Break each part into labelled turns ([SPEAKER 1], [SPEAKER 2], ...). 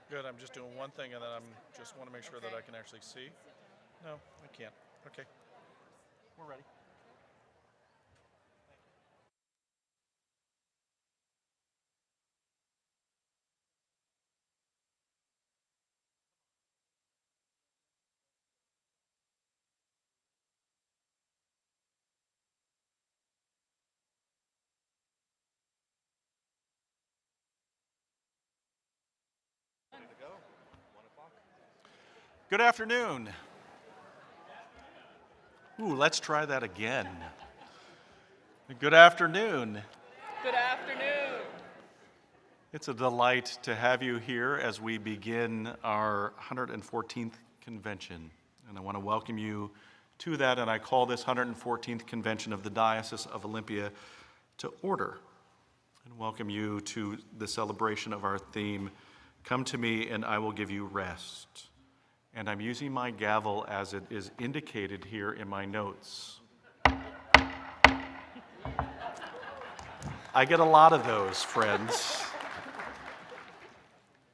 [SPEAKER 1] Good, I'm just doing one thing and then just want to make sure that I can actually see. No, I can't. Okay. We're ready. Ready to go. 1 o'clock. Good afternoon. Ooh, let's try that again. Good afternoon.
[SPEAKER 2] Good afternoon.
[SPEAKER 1] It's a delight to have you here as we begin our 114th convention. And I want to welcome you to that, and I call this 114th convention of the Diocese of Olympia to order. And welcome you to the celebration of our theme, Come to Me and I Will Give You Rest. And I'm using my gavel as it is indicated here in my notes. I get a lot of those, friends.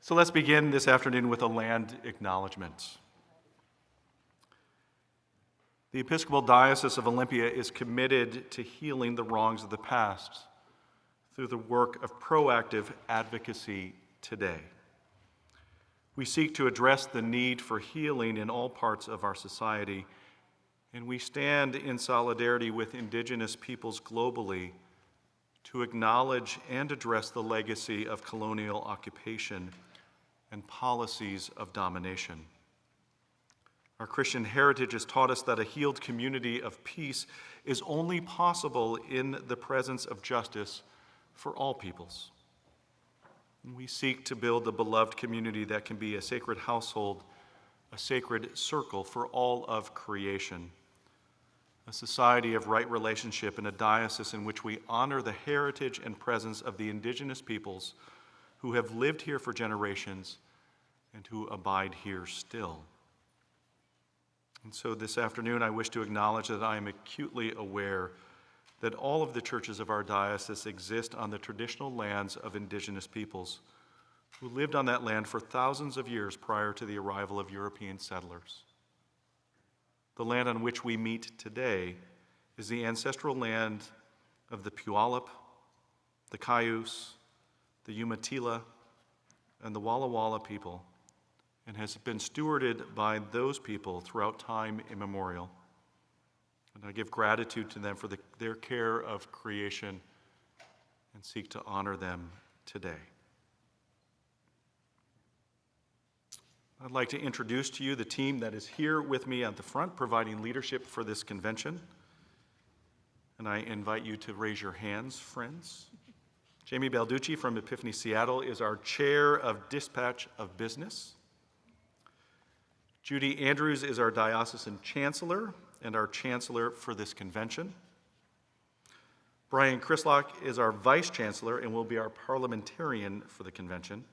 [SPEAKER 1] So let's begin this afternoon with a land acknowledgement. The Episcopal Diocese of Olympia is committed to healing the wrongs of the past through the work of proactive advocacy today. We seek to address the need for healing in all parts of our society, and we stand in solidarity with Indigenous peoples globally to acknowledge and address the legacy of colonial occupation and policies of domination. Our Christian heritage has taught us that a healed community of peace is only possible in the presence of justice for all peoples. And we seek to build a beloved community that can be a sacred household, a sacred circle for all of creation, a society of right relationship, and a diocese in which we honor the heritage and presence of the Indigenous peoples who have lived here for generations and who abide here still. And so this afternoon, I wish to acknowledge that I am acutely aware that all of the churches of our diocese exist on the traditional lands of Indigenous peoples who lived on that land for thousands of years prior to the arrival of European settlers. The land on which we meet today is the ancestral land of the Puyallup, the Cayuse, the Umatilla, and the Walla Walla people, and has been stewarded by those people throughout time immemorial. And I give gratitude to them for their care of creation and seek to honor them today. I'd like to introduce to you the team that is here with me at the front providing leadership for this convention. And I invite you to raise your hands, friends. Jamie Balducci from Epiphany Seattle is our chair of Dispatch of Business. Judy Andrews is our diocesan chancellor and our chancellor for this convention. Brian Chrislock is our vice chancellor and will be our parliamentarian for the convention.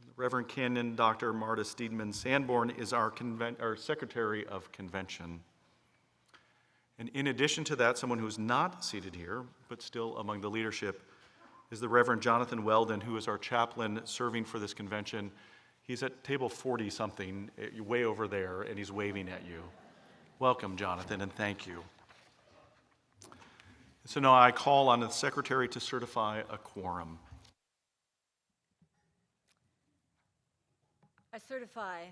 [SPEAKER 1] The Reverend Canon Dr. Marta Steedman Sanborn is our secretary of convention. And in addition to that, someone who's not seated here, but still among the leadership, is the Reverend Jonathan Weldon, who is our chaplain serving for this convention. He's at table 40-something, way over there, and he's waving at you. Welcome, Jonathan, and thank you. So now I call on the secretary to certify a quorum.
[SPEAKER 3] I certify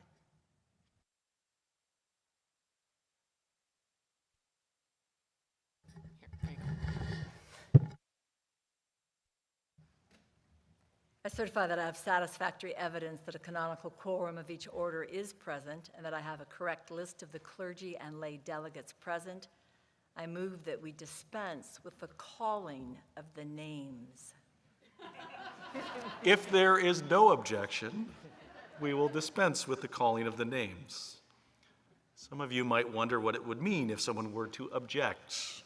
[SPEAKER 3] that I have satisfactory evidence that a canonical quorum of each order is present and that I have a correct list of the clergy and lay delegates present. I move that we dispense with the calling of the names.
[SPEAKER 1] If there is no objection, we will dispense with the calling of the names. Some of you might wonder what it would mean if someone were to object.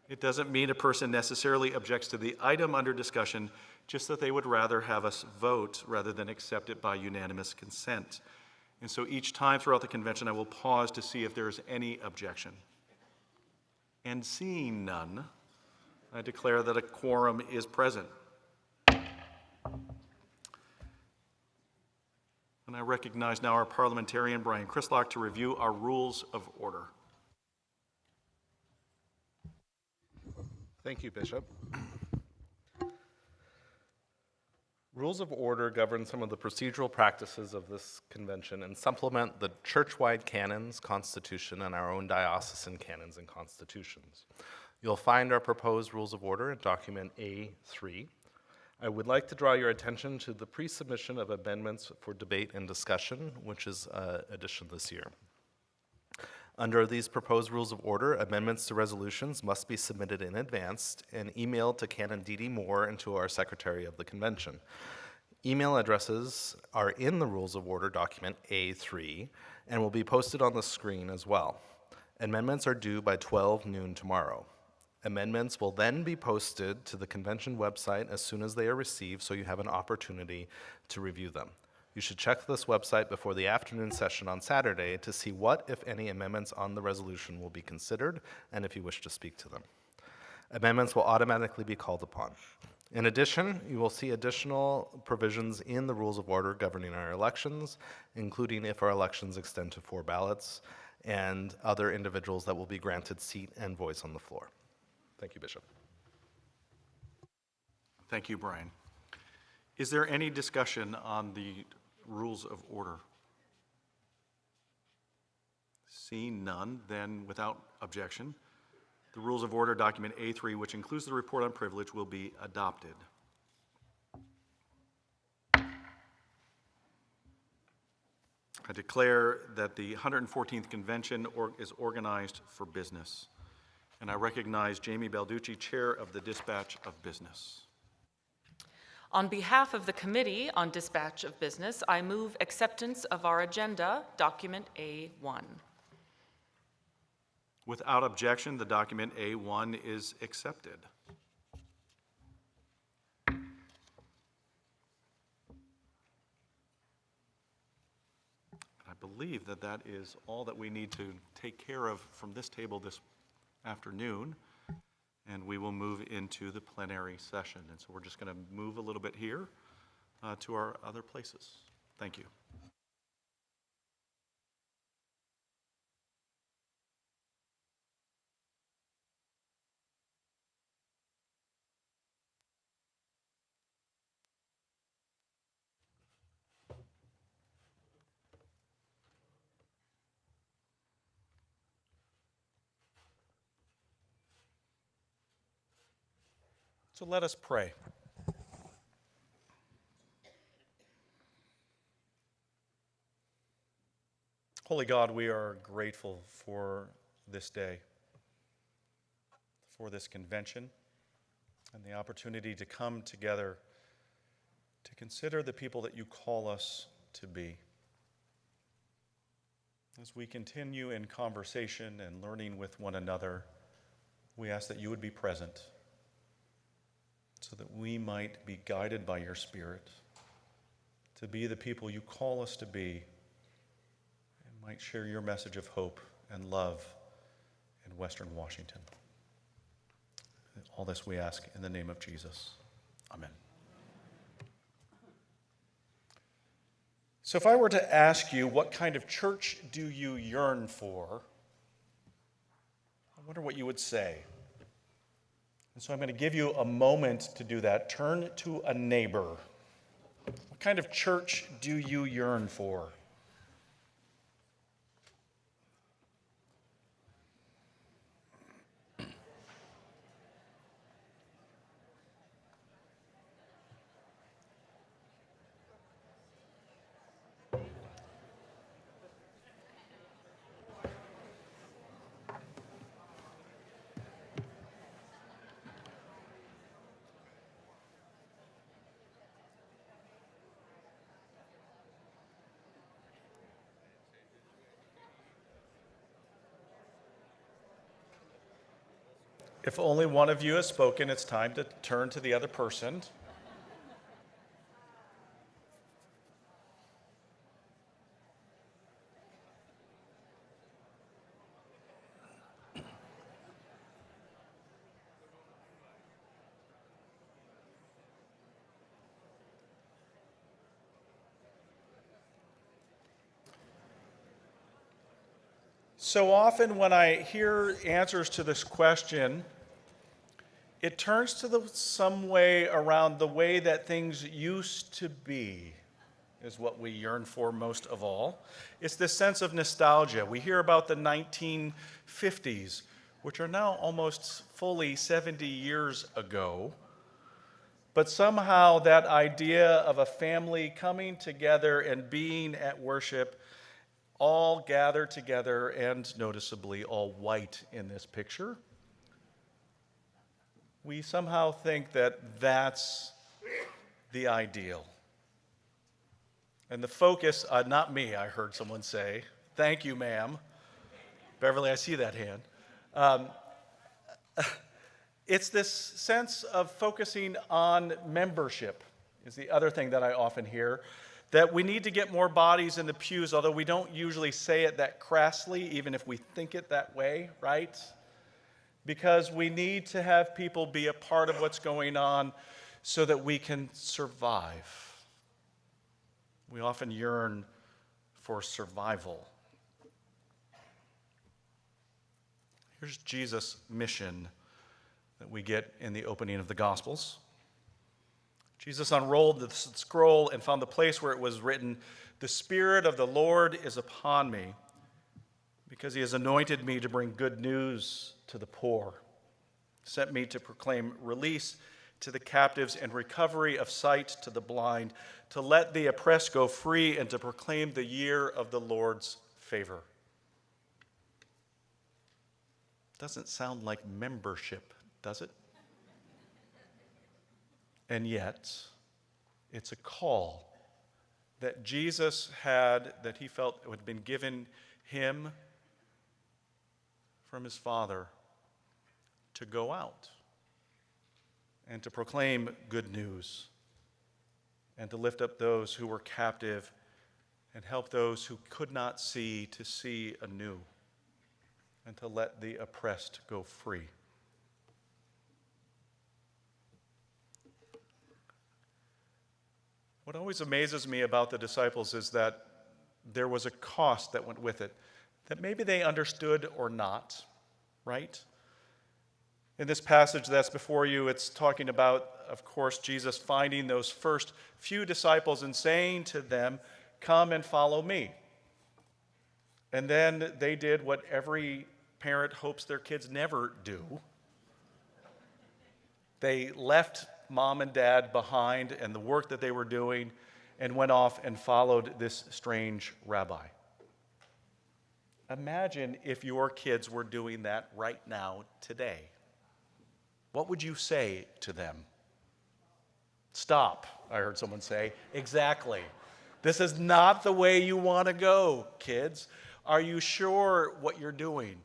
[SPEAKER 1] It doesn't mean a person necessarily objects to the item under discussion, just that they would rather have us vote rather than accept it by unanimous consent. And so each time throughout the convention, I will pause to see if there is any objection. And seeing none, I declare that a quorum is present. And I recognize now our parliamentarian, Brian Crislock, to review our rules of order.
[SPEAKER 4] Thank you, Bishop. Rules of order govern some of the procedural practices of this convention and supplement the church-wide canons, constitution, and our own diocesan canons and constitutions. You'll find our proposed rules of order in document A3. I would like to draw your attention to the pre-submission of amendments for debate and discussion, which is an addition this year. Under these proposed rules of order, amendments to resolutions must be submitted in advance and emailed to Canon D.D. Moore and to our Secretary of the Convention. Email addresses are in the rules of order document A3 and will be posted on the screen as well. Amendments are due by 12 noon tomorrow. Amendments will then be posted to the convention website as soon as they are received, so you have an opportunity to review them. You should check this website before the afternoon session on Saturday to see what, if any, amendments on the resolution will be considered and if you wish to speak to them. Amendments will automatically be called upon. In addition, you will see additional provisions in the rules of order governing our elections, including if our elections extend to 4 ballots and other individuals that will be granted seat and voice on the floor. Thank you, Bishop.
[SPEAKER 1] Thank you, Brian. Is there any discussion on the rules of order? Seeing none, then without objection, the rules of order document A3, which includes the report on privilege, will be adopted. I declare that the 114th Convention is organized for business. And I recognize Jamie Balducci, Chair of the Dispatch of Business.
[SPEAKER 2] On behalf of the Committee on Dispatch of Business, I move acceptance of our agenda, document A1.
[SPEAKER 1] Without objection, the document A1 is accepted. I believe that that is all that we need to take care of from this table this afternoon, and we will move into the plenary session. And so we're just going to move a little bit here to our other places. Thank you. So let us pray. Holy God, we are grateful for this day, for this convention, and the opportunity to come together to consider the people that you call us to be. As we continue in conversation and learning with one another, we ask that you would be present, so that we might be guided by your Spirit to be the people you call us to be, and might share your message of hope and love in Western Washington. All this we ask in the name of Jesus. Amen. So if I were to ask you, what kind of church do you yearn for? I wonder what you would say. And so I'm going to give you a moment to do that. Turn to a neighbor. What kind of church do you yearn for? If only one of you has spoken, it's time to turn to the other person. So often when I hear answers to this question, it turns to some way around the way that things used to be, is what we yearn for most of all. It's this sense of nostalgia. We hear about the 1950s, which are now almost fully 70 years ago. But somehow that idea of a family coming together and being at worship, all gathered together and noticeably all white in this picture, we somehow think that that's the ideal. And the focus, not me, I heard someone say. Thank you, ma'am. Beverly, I see that hand. It's this sense of focusing on membership is the other thing that I often hear, that we need to get more bodies in the pews, although we don't usually say it that crassly, even if we think it that way, right? Because we need to have people be a part of what's going on so that we can survive. We often yearn for survival. Here's Jesus' mission that we get in the opening of the Gospels. Jesus unrolled the scroll and found the place where it was written, "The Spirit of the Lord is upon me, because he has anointed me to bring good news to the poor, sent me to proclaim release to the captives and recovery of sight to the blind, to let the oppressed go free and to proclaim the year of the Lord's favor." Doesn't sound like membership, does it? And yet, it's a call that Jesus had, that he felt had been given him from his Father to go out and to proclaim good news and to lift up those who were captive and help those who could not see to see anew and to let the oppressed go free. What always amazes me about the disciples is that there was a cost that went with it, that maybe they understood or not, right? In this passage that's before you, it's talking about, of course, Jesus finding those first few disciples and saying to them, "Come and follow me." And then they did what every parent hopes their kids never do. They left mom and dad behind and the work that they were doing and went off and followed this strange rabbi. Imagine if your kids were doing that right now, today. What would you say to them? Stop, I heard someone say. Exactly. This is not the way you want to go, kids. Are you sure what you're doing?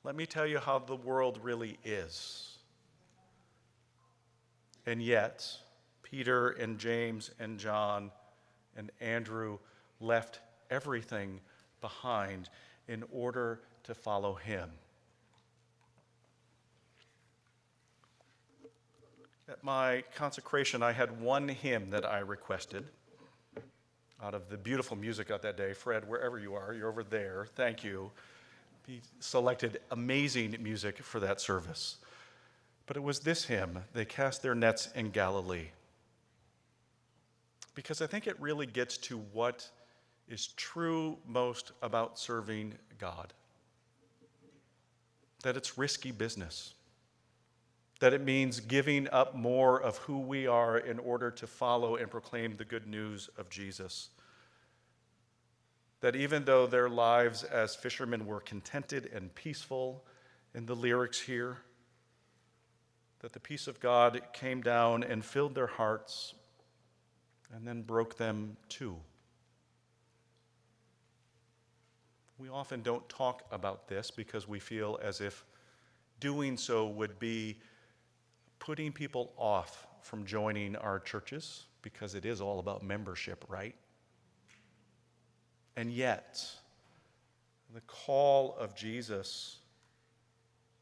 [SPEAKER 1] Let me tell you how the world really is. And yet, Peter and James and John and Andrew left everything behind in order to follow him. At my consecration, I had one hymn that I requested out of the beautiful music out that day. Fred, wherever you are, you're over there. Thank you. He selected amazing music for that service. But it was this hymn, "They Cast Their Nets in Galilee." Because I think it really gets to what is true most about serving God. That it's risky business. That it means giving up more of who we are in order to follow and proclaim the good news of Jesus. That even though their lives as fishermen were contented and peaceful in the lyrics here, that the peace of God came down and filled their hearts and then broke them too. We often don't talk about this because we feel as if doing so would be putting people off from joining our churches, because it is all about membership, right? And yet, the call of Jesus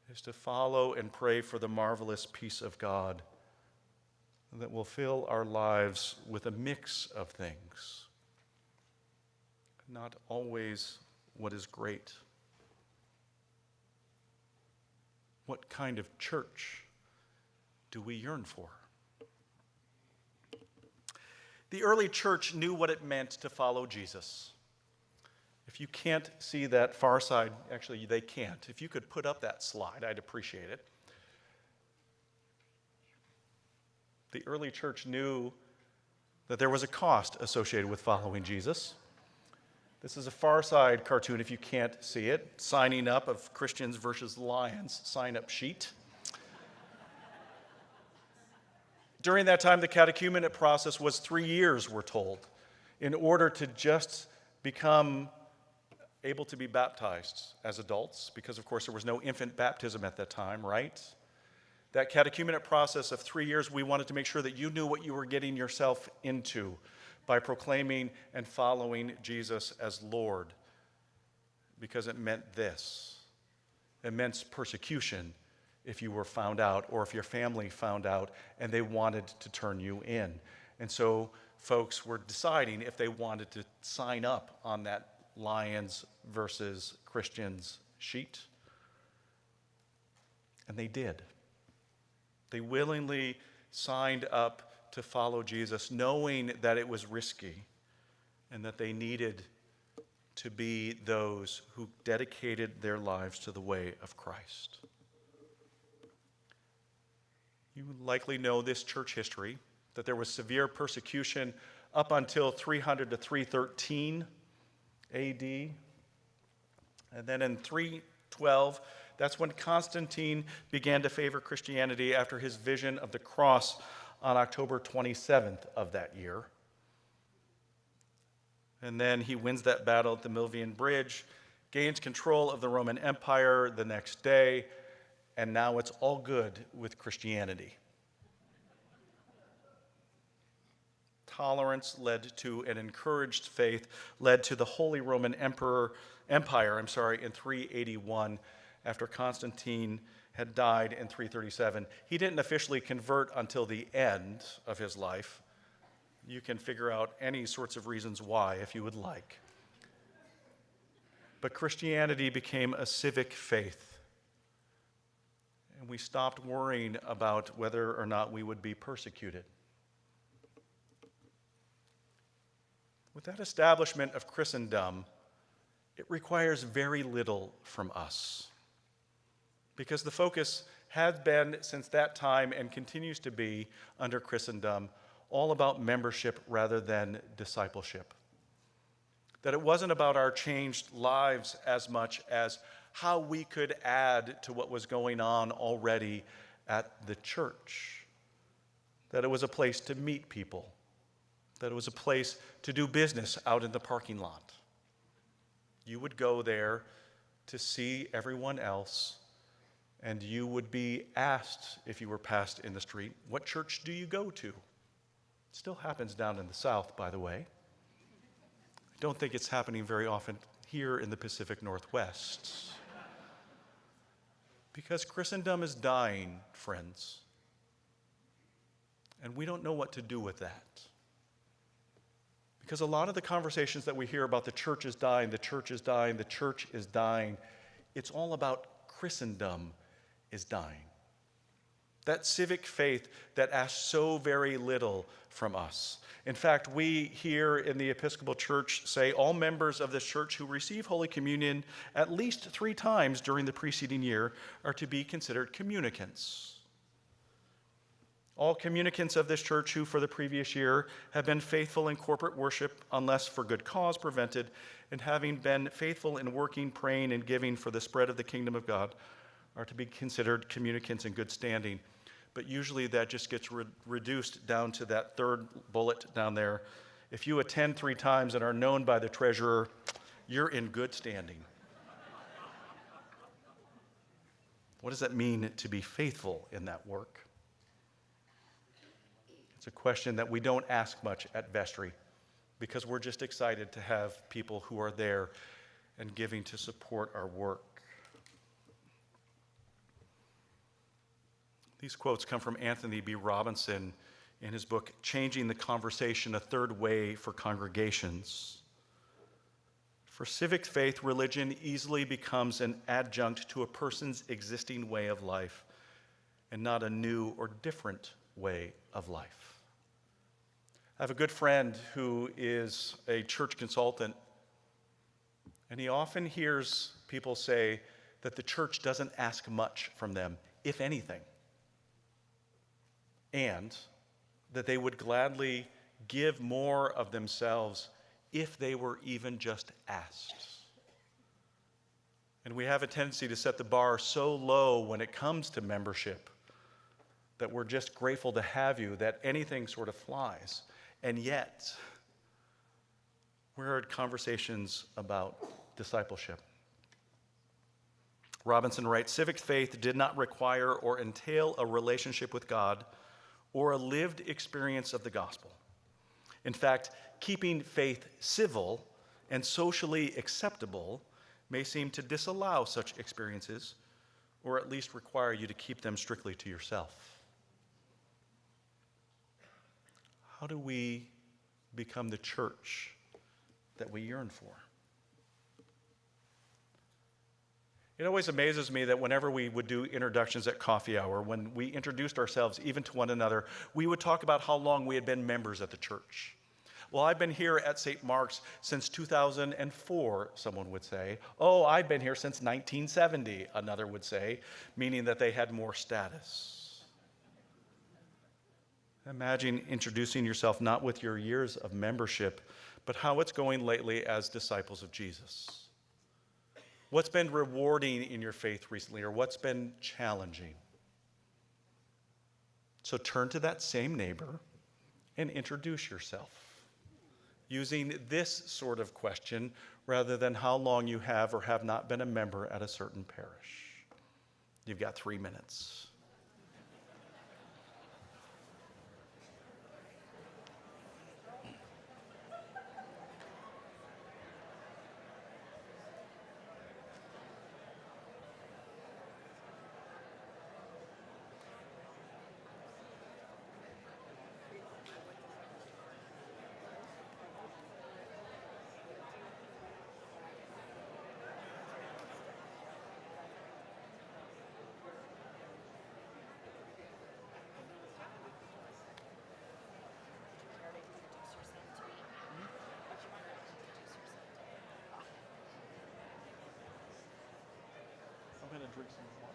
[SPEAKER 1] is to follow and pray for the marvelous peace of God that will fill our lives with a mix of things, not always what is great. What kind of church do we yearn for? The early church knew what it meant to follow Jesus. If you can't see that far side, actually they can't. If you could put up that slide, I'd appreciate it. The early church knew that there was a cost associated with following Jesus. This is a Far Side cartoon if you can't see it. Signing up of Christians versus Lions sign-up sheet. During that time, the catechumenate process was 3 years, we're told, in order to just become able to be baptized as adults, because, of course, there was no infant baptism at that time, right? That catechumenate process of 3 years, we wanted to make sure that you knew what you were getting yourself into by proclaiming and following Jesus as Lord, because it meant this. It meant persecution if you were found out or if your family found out and they wanted to turn you in. And so folks were deciding if they wanted to sign up on that Lions versus Christians sheet. And they did. They willingly signed up to follow Jesus, knowing that it was risky and that they needed to be those who dedicated their lives to the way of Christ. You likely know this church history, that there was severe persecution up until 300 to 313 AD. And then in 312, that's when Constantine began to favor Christianity after his vision of the cross on October 27th of that year. And then he wins that battle at the Milvian Bridge, gains control of the Roman Empire the next day, and now it's all good with Christianity. Tolerance led to an encouraged faith, led to the Holy Roman Empire in 381, after Constantine had died in 337. He didn't officially convert until the end of his life. You can figure out any sorts of reasons why if you would like. But Christianity became a civic faith. And we stopped worrying about whether or not we would be persecuted. With that establishment of Christendom, it requires very little from us, because the focus has been since that time and continues to be under Christendom all about membership rather than discipleship. That it wasn't about our changed lives as much as how we could add to what was going on already at the church. That it was a place to meet people. That it was a place to do business out in the parking lot. You would go there to see everyone else, and you would be asked, if you were passed in the street, what church do you go to? It still happens down in the South, by the way. I don't think it's happening very often here in the Pacific Northwest. Because Christendom is dying, friends. And we don't know what to do with that. Because a lot of the conversations that we hear about the church is dying, the church is dying, the church is dying, it's all about Christendom is dying. That civic faith that asks so very little from us. In fact, we here in the Episcopal Church say all members of this church who receive Holy Communion at least 3 times during the preceding year are to be considered communicants. All communicants of this church who for the previous year have been faithful in corporate worship, unless for good cause prevented, and having been faithful in working, praying, and giving for the spread of the kingdom of God, are to be considered communicants in good standing. But usually that just gets reduced down to that 3rd bullet down there. If you attend 3 times and are known by the treasurer, you're in good standing. What does that mean to be faithful in that work? It's a question that we don't ask much at vestry, because we're just excited to have people who are there and giving to support our work. These quotes come from Anthony B. Robinson in his book, Changing the Conversation, A Third Way for Congregations. For civic faith, religion easily becomes an adjunct to a person's existing way of life and not a new or different way of life. I have a good friend who is a church consultant, and he often hears people say that the church doesn't ask much from them, if anything, and that they would gladly give more of themselves if they were even just asked. And we have a tendency to set the bar so low when it comes to membership that we're just grateful to have you, that anything sort of flies. And yet, we're at conversations about discipleship. Robinson writes, civic faith did not require or entail a relationship with God or a lived experience of the gospel. In fact, keeping faith civil and socially acceptable may seem to disallow such experiences, or at least require you to keep them strictly to yourself. How do we become the church that we yearn for? It always amazes me that whenever we would do introductions at coffee hour, when we introduced ourselves even to one another, we would talk about how long we had been members at the church. Well, I've been here at St. Mark's since 2004, someone would say. Oh, I've been here since 1970, another would say, meaning that they had more status. Imagine introducing yourself not with your years of membership, but how it's going lately as disciples of Jesus. What's been rewarding in your faith recently, or what's been challenging? So turn to that same neighbor and introduce yourself, using this sort of question rather than how long you have or have not been a member at a certain parish. You've got 3 minutes. I'm going to drink some water.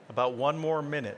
[SPEAKER 1] About 1 more minute.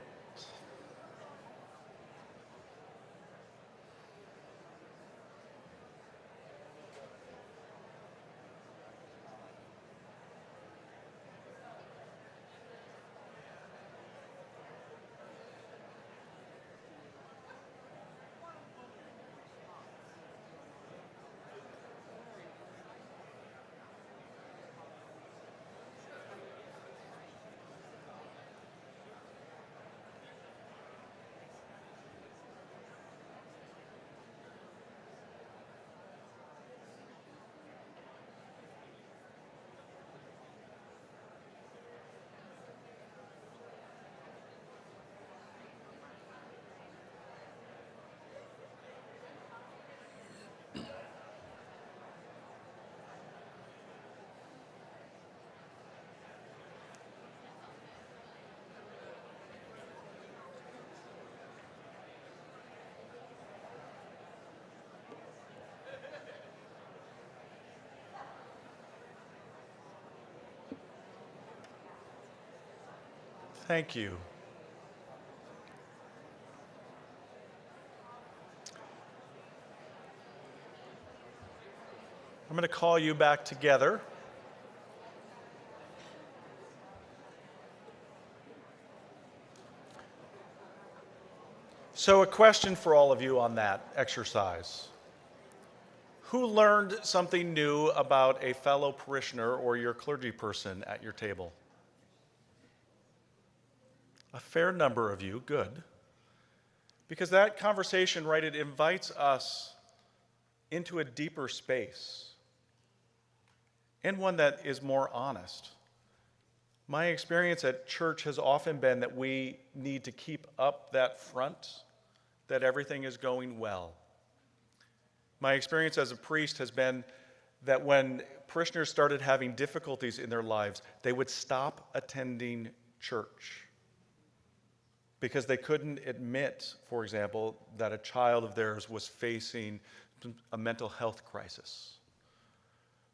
[SPEAKER 1] Thank you. I'm going to call you back together. So, a question for all of you on that exercise. Who learned something new about a fellow parishioner or your clergy person at your table? A fair number of you, good. Because that conversation, right, it invites us into a deeper space and one that is more honest. My experience at church has often been that we need to keep up that front, that everything is going well. My experience as a priest has been that when parishioners started having difficulties in their lives, they would stop attending church because they couldn't admit, for example, that a child of theirs was facing a mental health crisis.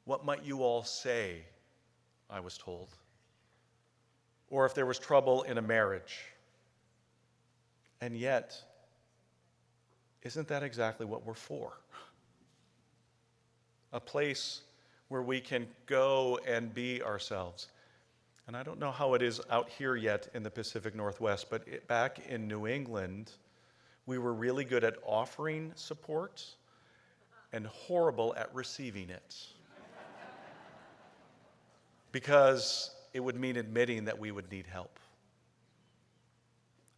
[SPEAKER 1] What might you all say, I was told. Or if there was trouble in a marriage. And yet, isn't that exactly what we're for? A place where we can go and be ourselves. And I don't know how it is out here yet in the Pacific Northwest, but back in New England, we were really good at offering support and horrible at receiving it. Because it would mean admitting that we would need help.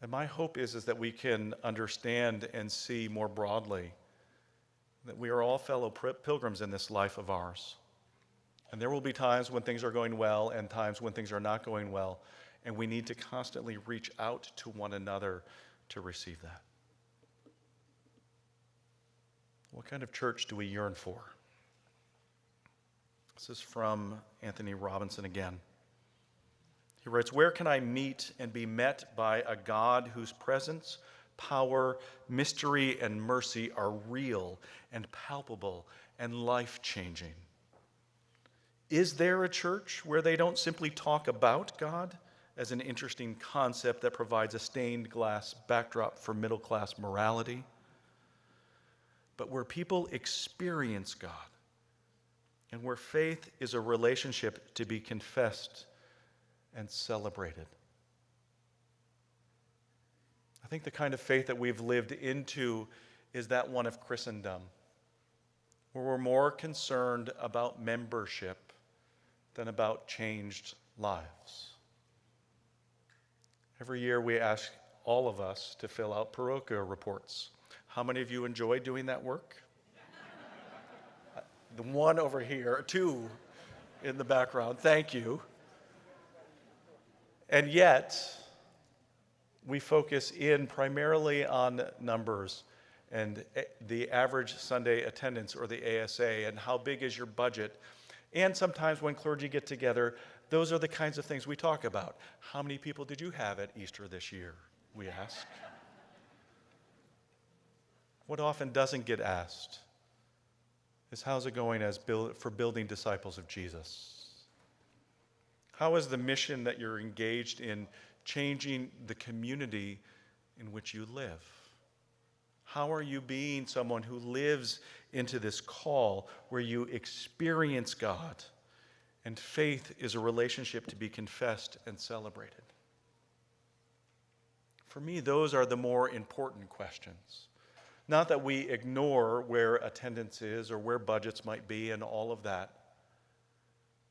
[SPEAKER 1] And my hope is that we can understand and see more broadly that we are all fellow pilgrims in this life of ours. And there will be times when things are going well and times when things are not going well, and we need to constantly reach out to one another to receive that. What kind of church do we yearn for? This is from Anthony Robinson again. He writes, "Where can I meet and be met by a God whose presence, power, mystery, and mercy are real and palpable and life-changing? Is there a church where they don't simply talk about God as an interesting concept that provides a stained glass backdrop for middle-class morality, but where people experience God and where faith is a relationship to be confessed and celebrated?" I think the kind of faith that we've lived into is that one of Christendom, where we're more concerned about membership than about changed lives. Every year we ask all of us to fill out parochial reports. How many of you enjoy doing that work? The one over here, two in the background, thank you. And yet, we focus in primarily on numbers and the average Sunday attendance or the ASA and how big is your budget. And sometimes when clergy get together, those are the kinds of things we talk about. How many people did you have at Easter this year, we ask. What often doesn't get asked is how's it going for building disciples of Jesus? How is the mission that you're engaged in changing the community in which you live? How are you being someone who lives into this call where you experience God and faith is a relationship to be confessed and celebrated? For me, those are the more important questions. Not that we ignore where attendance is or where budgets might be and all of that,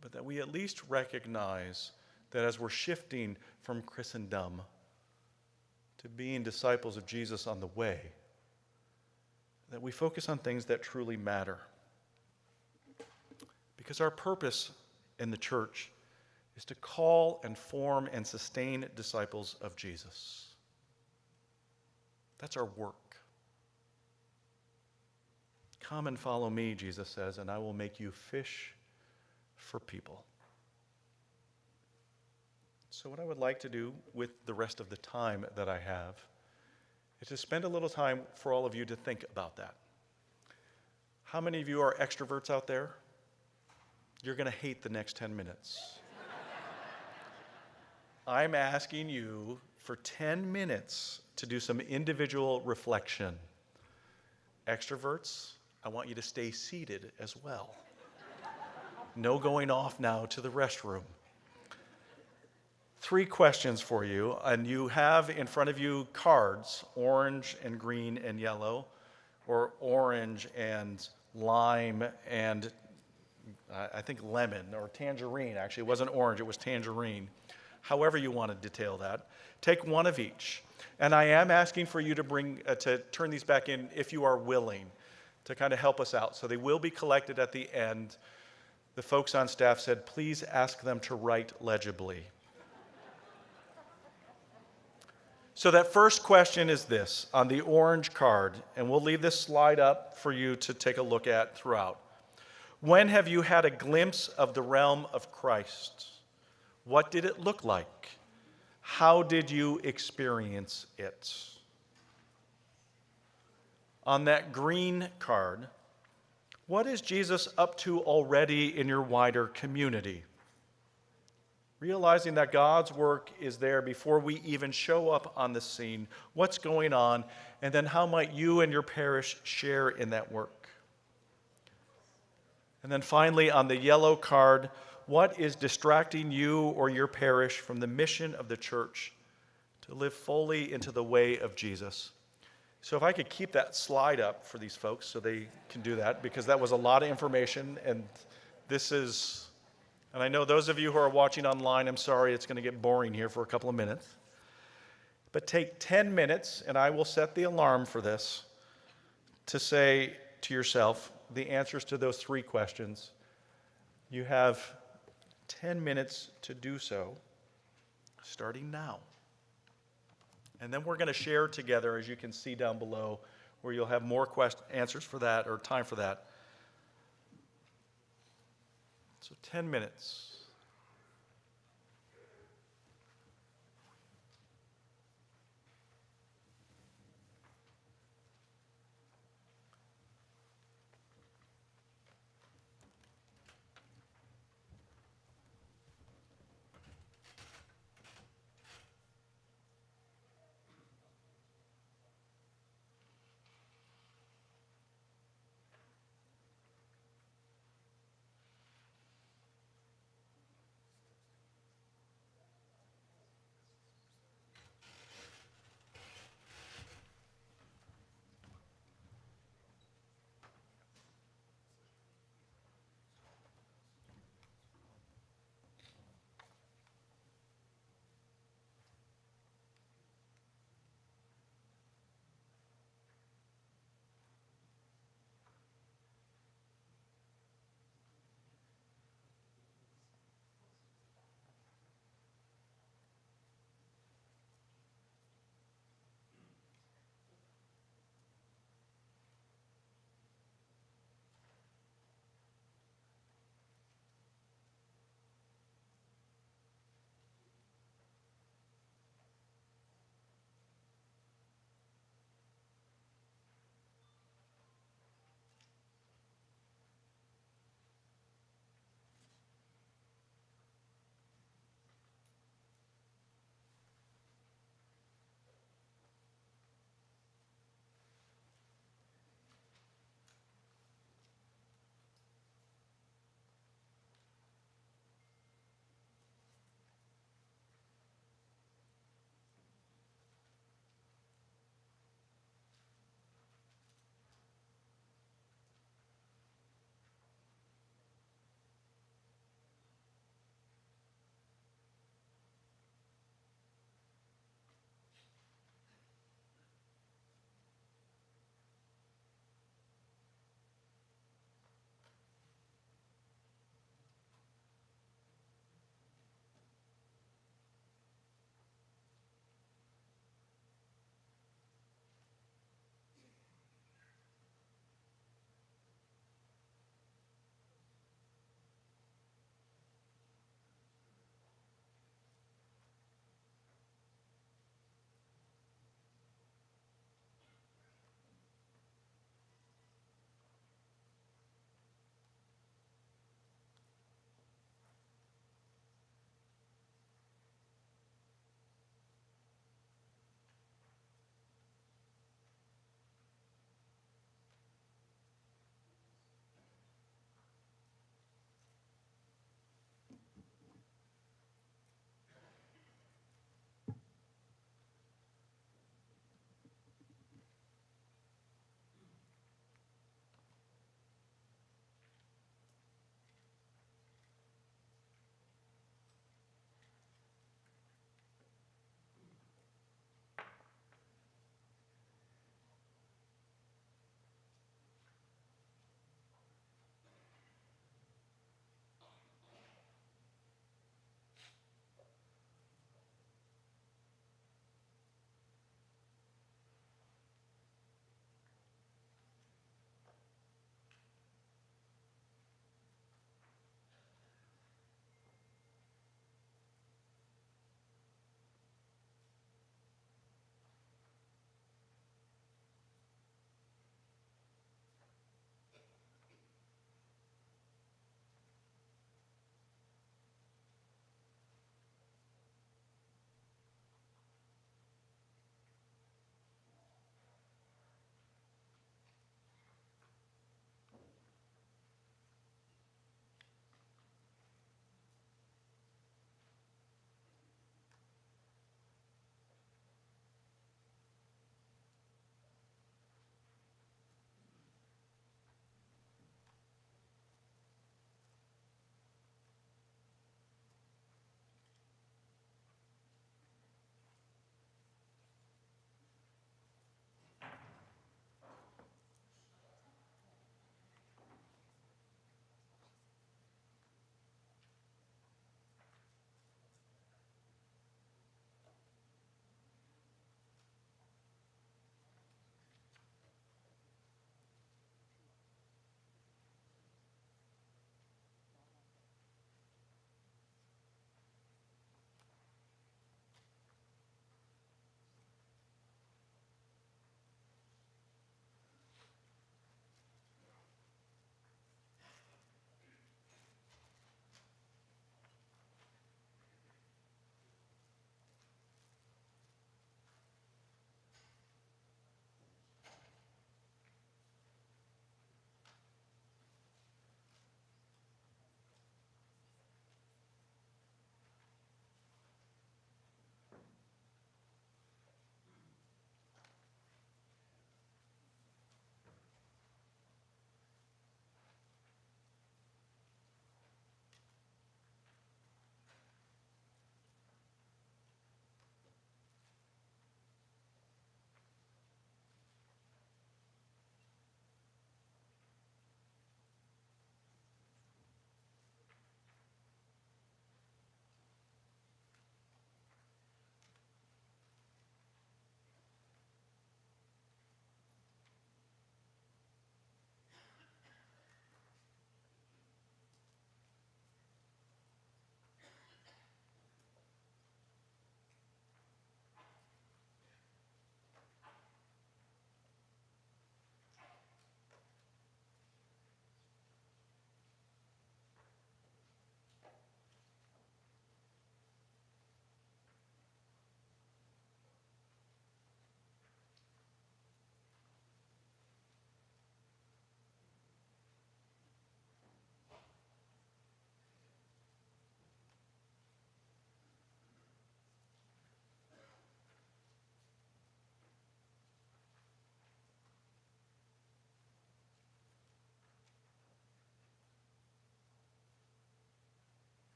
[SPEAKER 1] but that we at least recognize that as we're shifting from Christendom to being disciples of Jesus on the way, that we focus on things that truly matter. Because our purpose in the church is to call and form and sustain disciples of Jesus. That's our work. Come and follow me, Jesus says, and I will make you fish for people. So what I would like to do with the rest of the time that I have is to spend a little time for all of you to think about that. How many of you are extroverts out there? You're going to hate the next 10 minutes. I'm asking you for 10 minutes to do some individual reflection. Extroverts, I want you to stay seated as well. No going off now to the restroom. 3 questions for you, and you have in front of you cards, orange and green and yellow, or orange and lime and I think lemon or tangerine. Actually, it wasn't orange, it was tangerine. However you want to detail that. Take one of each. And I am asking for you to turn these back in if you are willing to kind of help us out. So they will be collected at the end. The folks on staff said, please ask them to write legibly. So that first question is this, on the orange card, and we'll leave this slide up for you to take a look at throughout. When have you had a glimpse of the realm of Christ? What did it look like? How did you experience it? On that green card, what is Jesus up to already in your wider community? Realizing that God's work is there before we even show up on the scene. What's going on? And then how might you and your parish share in that work? And then finally, on the yellow card, what is distracting you or your parish from the mission of the church to live fully into the way of Jesus? So if I could keep that slide up for these folks so they can do that, because that was a lot of information, and this is... And I know those of you who are watching online, I'm sorry, it's going to get boring here for a couple of minutes. But take 10 minutes, and I will set the alarm for this, to say to yourself the answers to those 3 questions. You have 10 minutes to do so, starting now. And then we're going to share together, as you can see down below, where you'll have more answers for that, or time for that. So 10 minutes.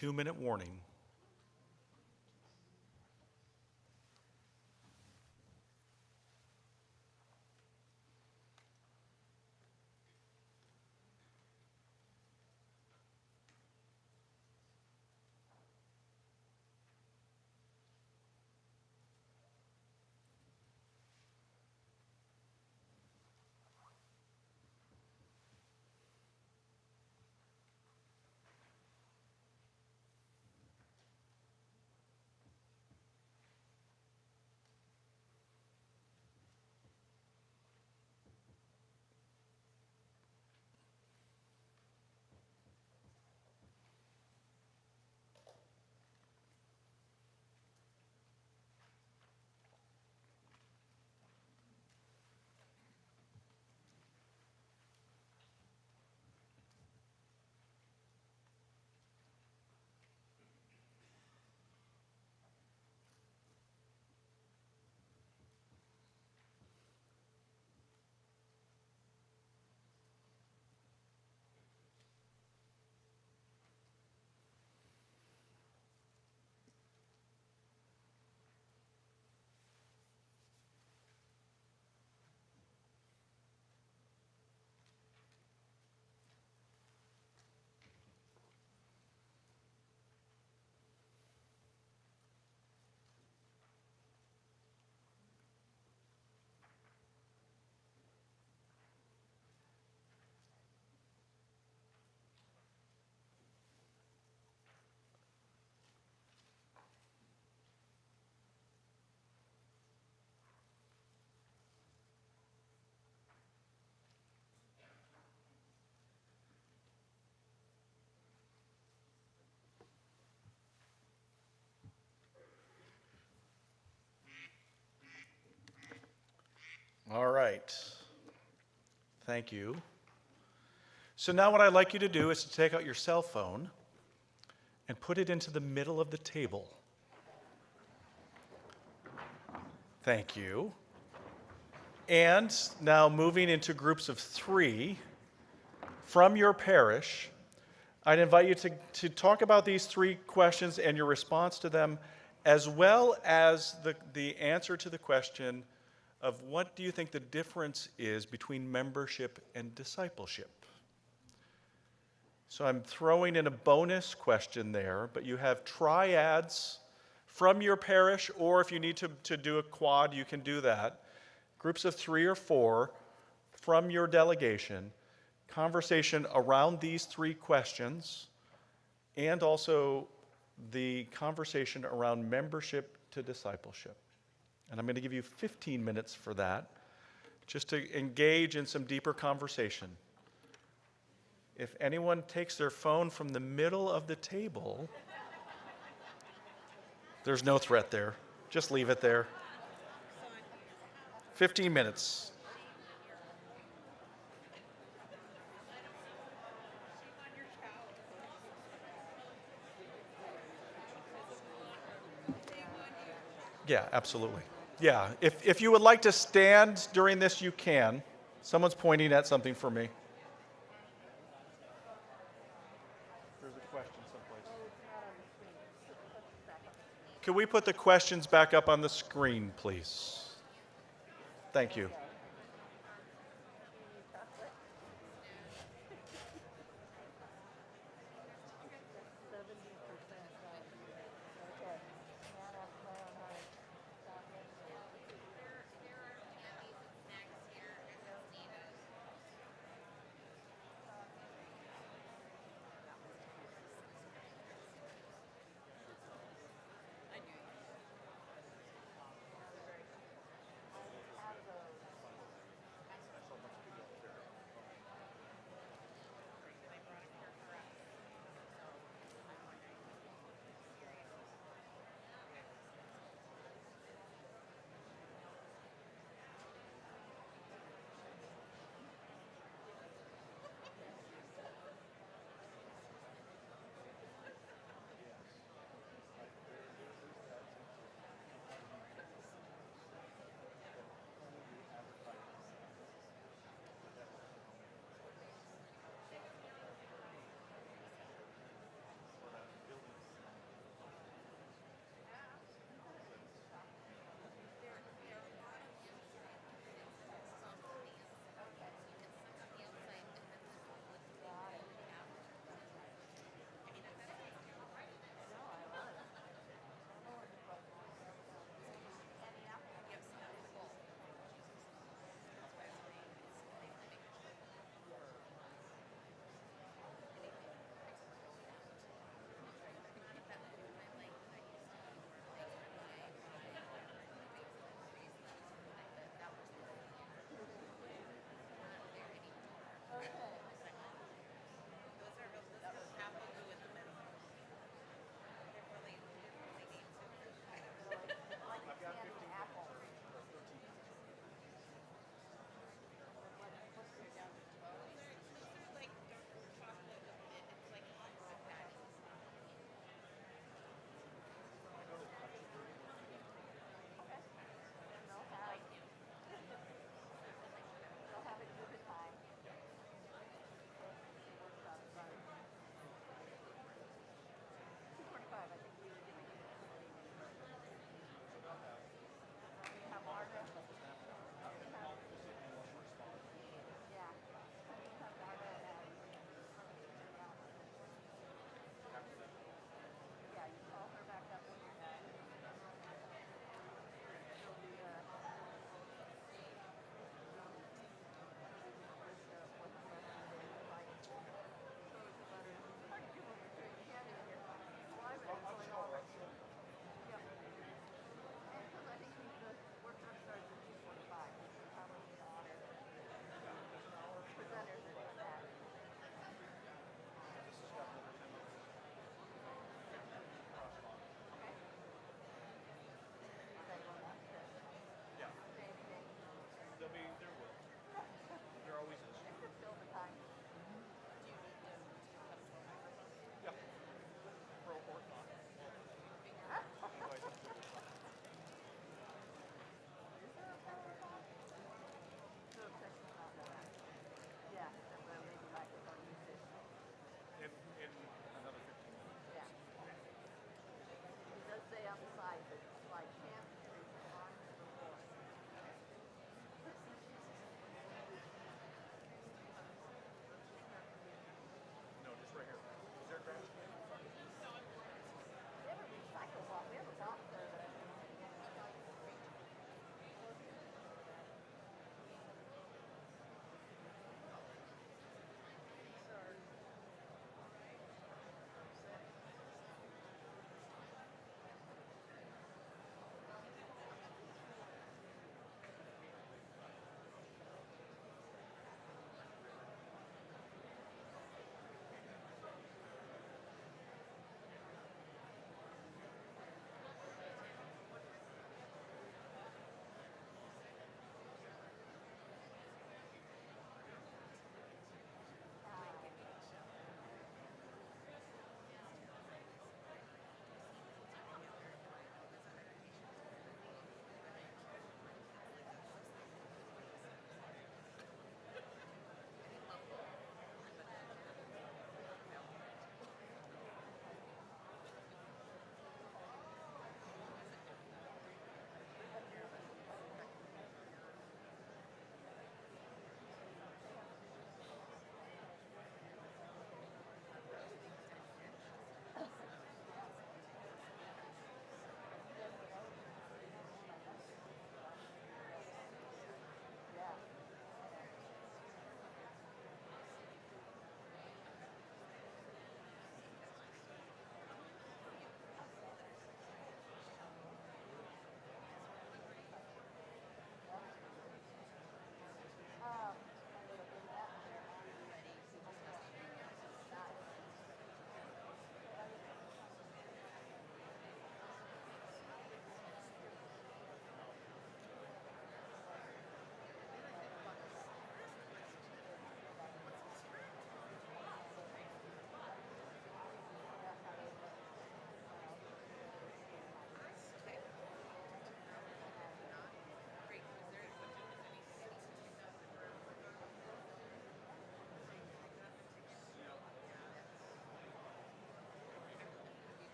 [SPEAKER 1] 2-minute warning. All right. Thank you. So now what I'd like you to do is to take out your cell phone and put it into the middle of the table. Thank you. And now moving into groups of 3 from your parish, I'd invite you to talk about these 3 questions and your response to them, as well as the answer to the question of what do you think the difference is between membership and discipleship. So I'm throwing in a bonus question there, but you have triads from your parish, or if you need to do a quad, you can do that. Groups of 3 or 4 from your delegation, conversation around these 3 questions, and also the conversation around membership to discipleship. And I'm going to give you 15 minutes for that, just to engage in some deeper conversation. If anyone takes their phone from the middle of the table, there's no threat there. Just leave it there. 15 minutes. Yeah, absolutely. Yeah, if you would like to stand during this, you can. Someone's pointing at something for me. There's a question someplace. Can we put the questions back up on the screen, please? Thank you.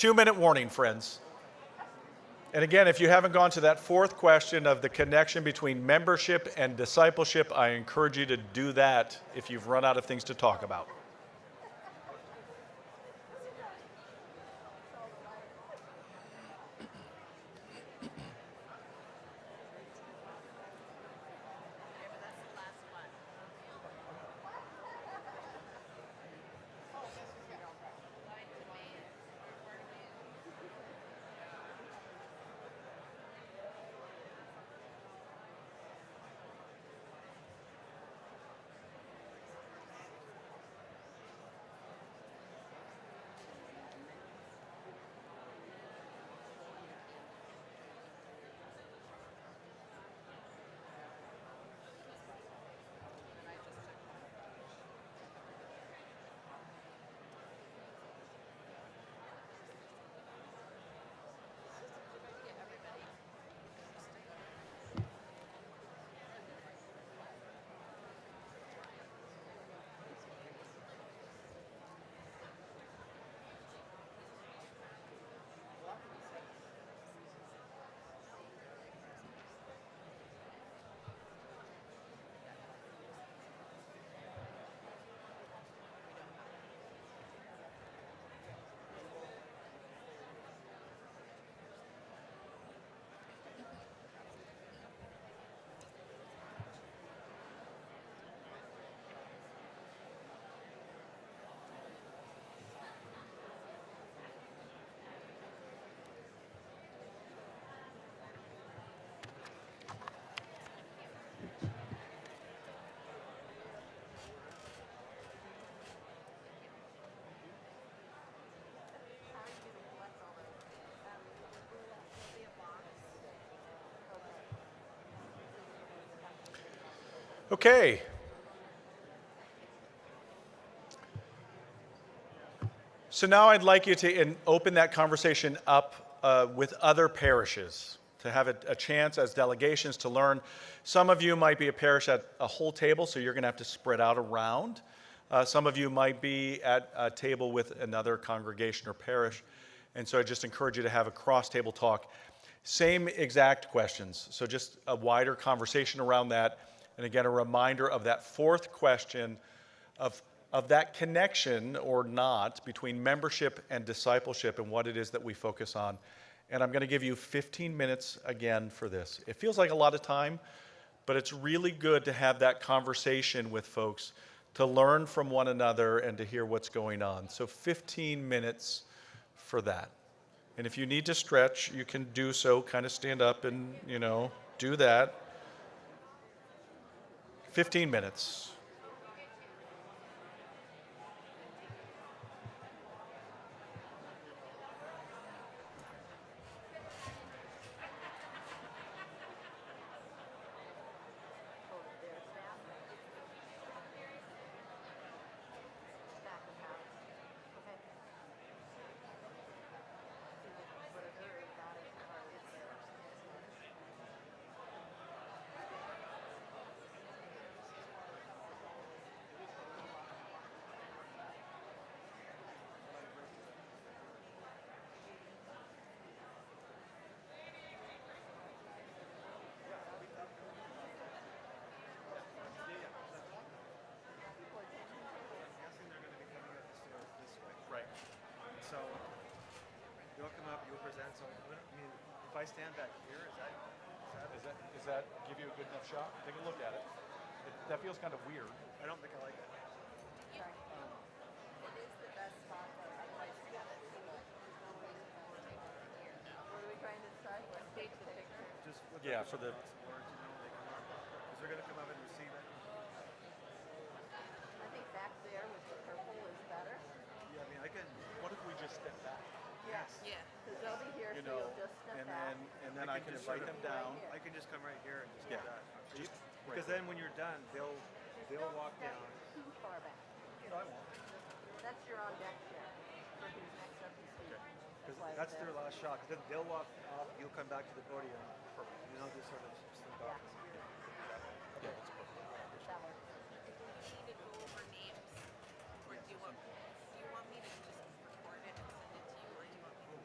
[SPEAKER 1] 2-minute warning, friends. And again, if you haven't gone to that fourth question of the connection between membership and discipleship, I encourage you to do that if you've run out of things to talk about. Okay. So now I'd like you to open that conversation up with other parishes, to have a chance as delegations to learn. Some of you might be a parish at a whole table, so you're going to have to spread out around. Some of you might be at a table with another congregation or parish, and so I just encourage you to have a cross-table talk. Same exact questions, so just a wider conversation around that. And again, a reminder of that fourth question of that connection or not between membership and discipleship and what it is that we focus on. And I'm going to give you 15 minutes again for this. It feels like a lot of time, but it's really good to have that conversation with folks, to learn from one another and to hear what's going on. So 15 minutes for that. And if you need to stretch, you can do so, kind of stand up and, do that. 15 minutes.
[SPEAKER 5] So you'll come up, you'll present. So if I stand back here,
[SPEAKER 1] Does that give you a good enough shot? Take a look at it. That feels kind of weird.
[SPEAKER 5] I don't think I like it. Just with
[SPEAKER 1] Yeah, for the.
[SPEAKER 5] words, they come up. Because they're going to come up and receive it.
[SPEAKER 6] I think back there with the purple is better.
[SPEAKER 5] Yeah, I can.
[SPEAKER 1] What if we just step back?
[SPEAKER 5] Yes.
[SPEAKER 2] Yeah.
[SPEAKER 6] Because they'll be here, so you'll just step
[SPEAKER 1] and
[SPEAKER 6] back.
[SPEAKER 1] then I can
[SPEAKER 5] just
[SPEAKER 1] invite
[SPEAKER 5] sort
[SPEAKER 1] them
[SPEAKER 5] of-
[SPEAKER 1] down.
[SPEAKER 5] I can just come right here and just
[SPEAKER 1] Yeah.
[SPEAKER 5] do that.
[SPEAKER 1] Just
[SPEAKER 5] Because then when you're done, they'll walk down.
[SPEAKER 6] Too far back. That's your on deck chair. For who's next up to speak.
[SPEAKER 5] Because
[SPEAKER 6] why
[SPEAKER 5] that's
[SPEAKER 6] it's
[SPEAKER 5] their
[SPEAKER 6] there.
[SPEAKER 5] last shot. 'Cause then they'll walk off, you'll come back to the podium. Perfect. Just sort of slip off.
[SPEAKER 6] That works.
[SPEAKER 7] Need to go over names, or do you want me to just record it and send it to you, or do you want me to?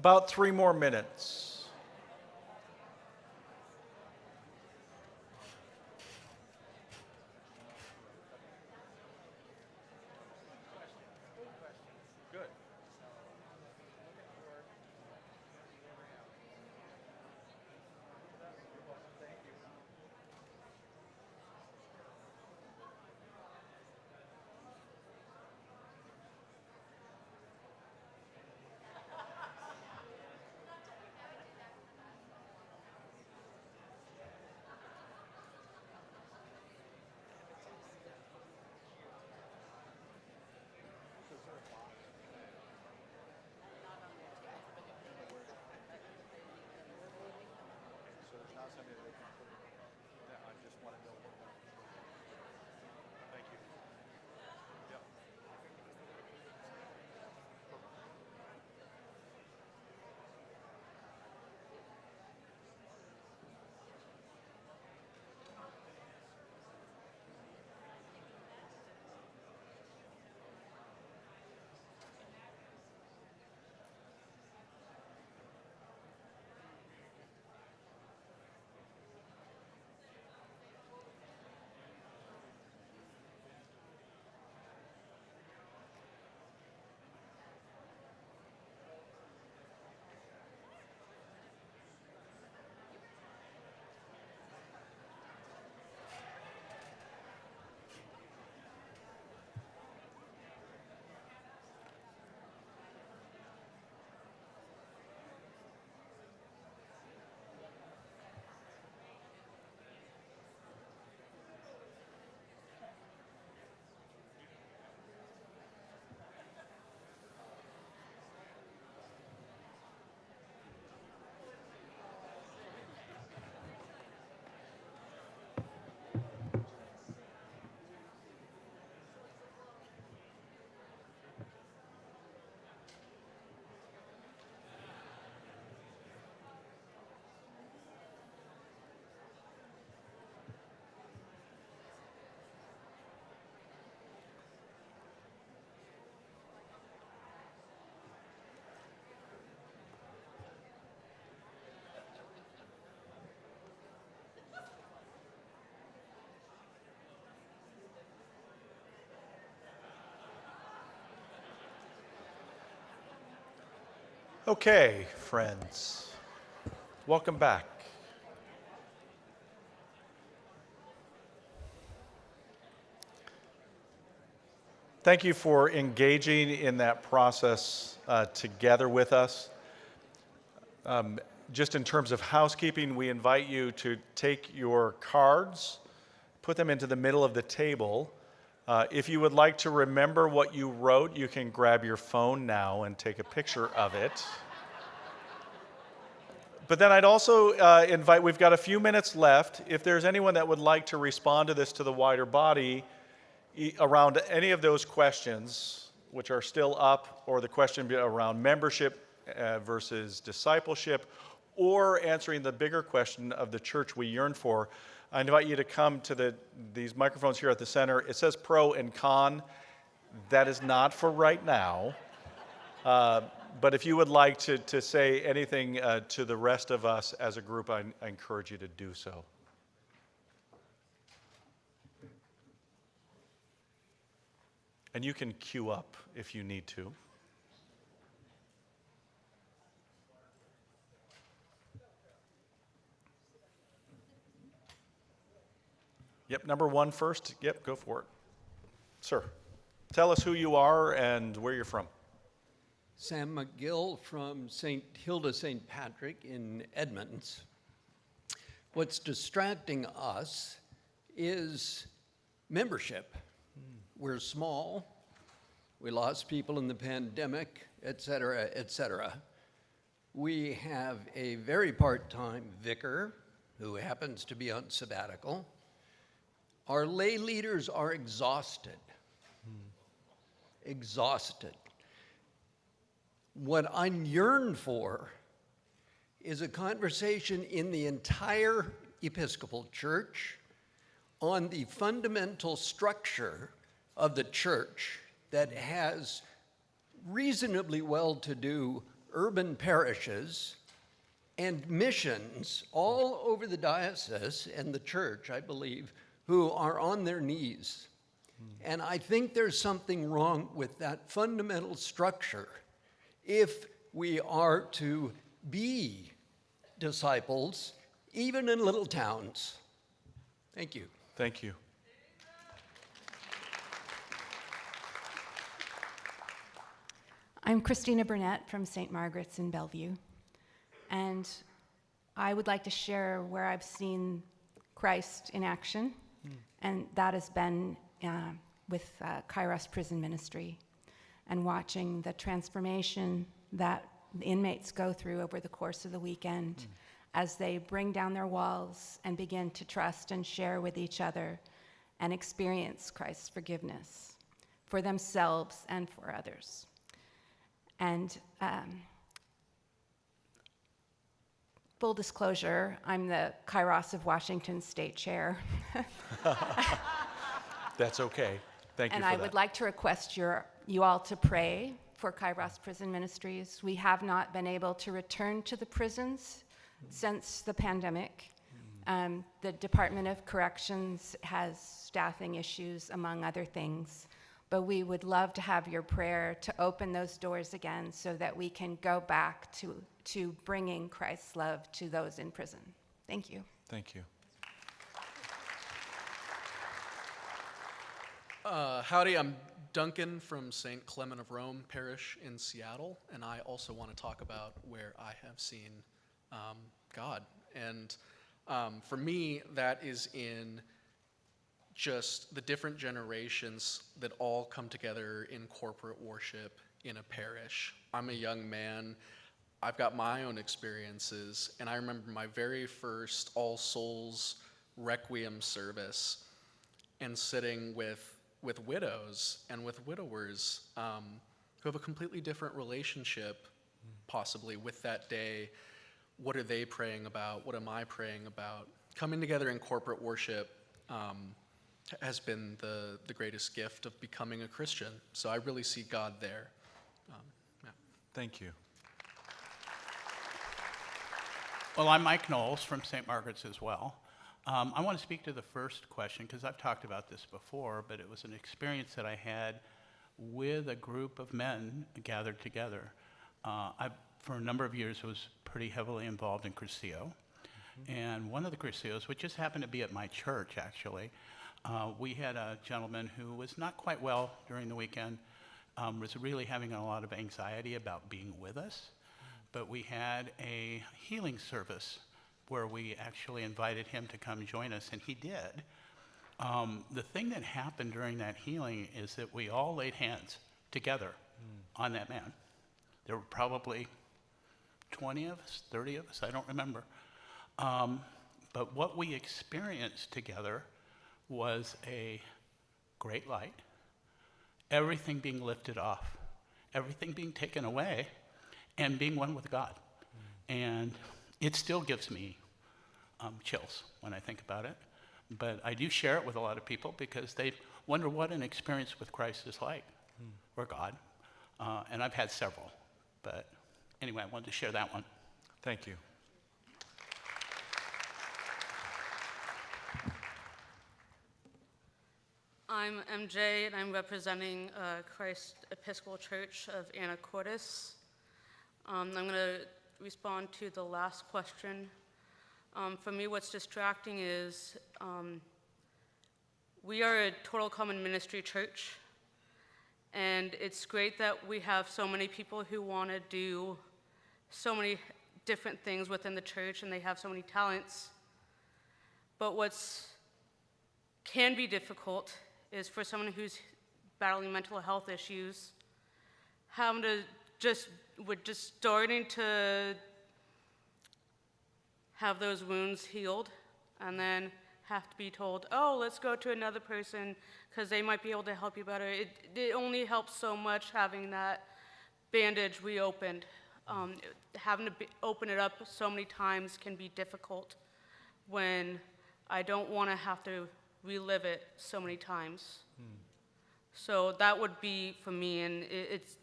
[SPEAKER 1] About 3 more minutes. Okay, friends, welcome back. Thank you for engaging in that process together with us. Just in terms of housekeeping, we invite you to take your cards, put them into the middle of the table. If you would like to remember what you wrote, you can grab your phone now and take a picture of it. But then I'd also invite, we've got a few minutes left. If there's anyone that would like to respond to this to the wider body around any of those questions, which are still up, or the question around membership versus discipleship, or answering the bigger question of the church we yearn for, I invite you to come to these microphones here at the center. It says pro and con. That is not for right now. But if you would like to say anything to the rest of us as a group, I encourage you to do so. And you can queue up if you need to. Yep, number 1 first. Yep, go for it. Sir, tell us who you are and where you're from.
[SPEAKER 7] Sam McGill from St. Hilda St. Patrick in Edmonds. What's distracting us is membership. We're small. We lost people in the pandemic, et cetera, et cetera. We have a very part-time vicar who happens to be on sabbatical. Our lay leaders are exhausted. Exhausted. What I yearn for is a conversation in the entire Episcopal Church on the fundamental structure of the church that has reasonably well-to-do urban parishes and missions all over the diocese and the church, I believe, who are on their knees. And I think there's something wrong with that fundamental structure if we are to be disciples, even in little towns. Thank you.
[SPEAKER 1] Thank you.
[SPEAKER 8] I'm Christina Burnett from St. Margaret's in Bellevue, and I would like to share where I've seen Christ in action, and that has been with Kairos Prison Ministry, and watching the transformation that the inmates go through over the course of the weekend as they bring down their walls and begin to trust and share with each other and experience Christ's forgiveness for themselves and for others. And full disclosure, I'm the Kairos of Washington State Chair.
[SPEAKER 1] That's okay. Thank you
[SPEAKER 8] And
[SPEAKER 1] for
[SPEAKER 8] I
[SPEAKER 1] that.
[SPEAKER 8] would like to request you all to pray for Kairos Prison Ministries. We have not been able to return to the prisons since the pandemic. The Department of Corrections has staffing issues, among other things. But we would love to have your prayer to open those doors again so that we can go back to bringing Christ's love to those in prison. Thank you.
[SPEAKER 1] Thank you.
[SPEAKER 9] Howdy, I'm Duncan from St. Clement of Rome Parish in Seattle, and I also want to talk about where I have seen God. And for me, that is in just the different generations that all come together in corporate worship in a parish. I'm a young man. I've got my own experiences, and I remember my very first All Souls Requiem service and sitting with widows and with widowers who have a completely different relationship, possibly, with that day. What are they praying about? What am I praying about? Coming together in corporate worship has been the greatest gift of becoming a Christian. So I really see God there. Yeah.
[SPEAKER 1] Thank you.
[SPEAKER 10] Well, I'm Mike Knowles from St. Margaret's as well. I want to speak to the first question because I've talked about this before, but it was an experience that I had with a group of men gathered together. For a number of years, was pretty heavily involved in Crucio. And one of the Crucios, which just happened to be at my church, actually, we had a gentleman who was not quite well during the weekend, was really having a lot of anxiety about being with us. But we had a healing service where we actually invited him to come join us, and he did. The thing that happened during that healing is that we all laid hands together on that man. There were probably 20 of us, 30 of us, I don't remember. But what we experienced together was a great light, everything being lifted off, everything being taken away, and being one with God. And it still gives me chills when I think about it. But I do share it with a lot of people because they wonder what an experience with Christ is like, or God. And I've had several. But anyway, I wanted to share that one.
[SPEAKER 1] Thank you.
[SPEAKER 11] I'm MJ, and I'm representing Christ Episcopal Church of Anacortes. I'm going to respond to the last question. For me, what's distracting is we are a total common ministry church, and it's great that we have so many people who want to do so many different things within the church, and they have so many talents. But what's can be difficult is for someone who's battling mental health issues, having to just starting to have those wounds healed, and then have to be told, oh, let's go to another person because they might be able to help you better. It only helps so much having that bandage reopened. Having to open it up so many times can be difficult when I don't want to have to relive it so many times. So that would be for me, and it's,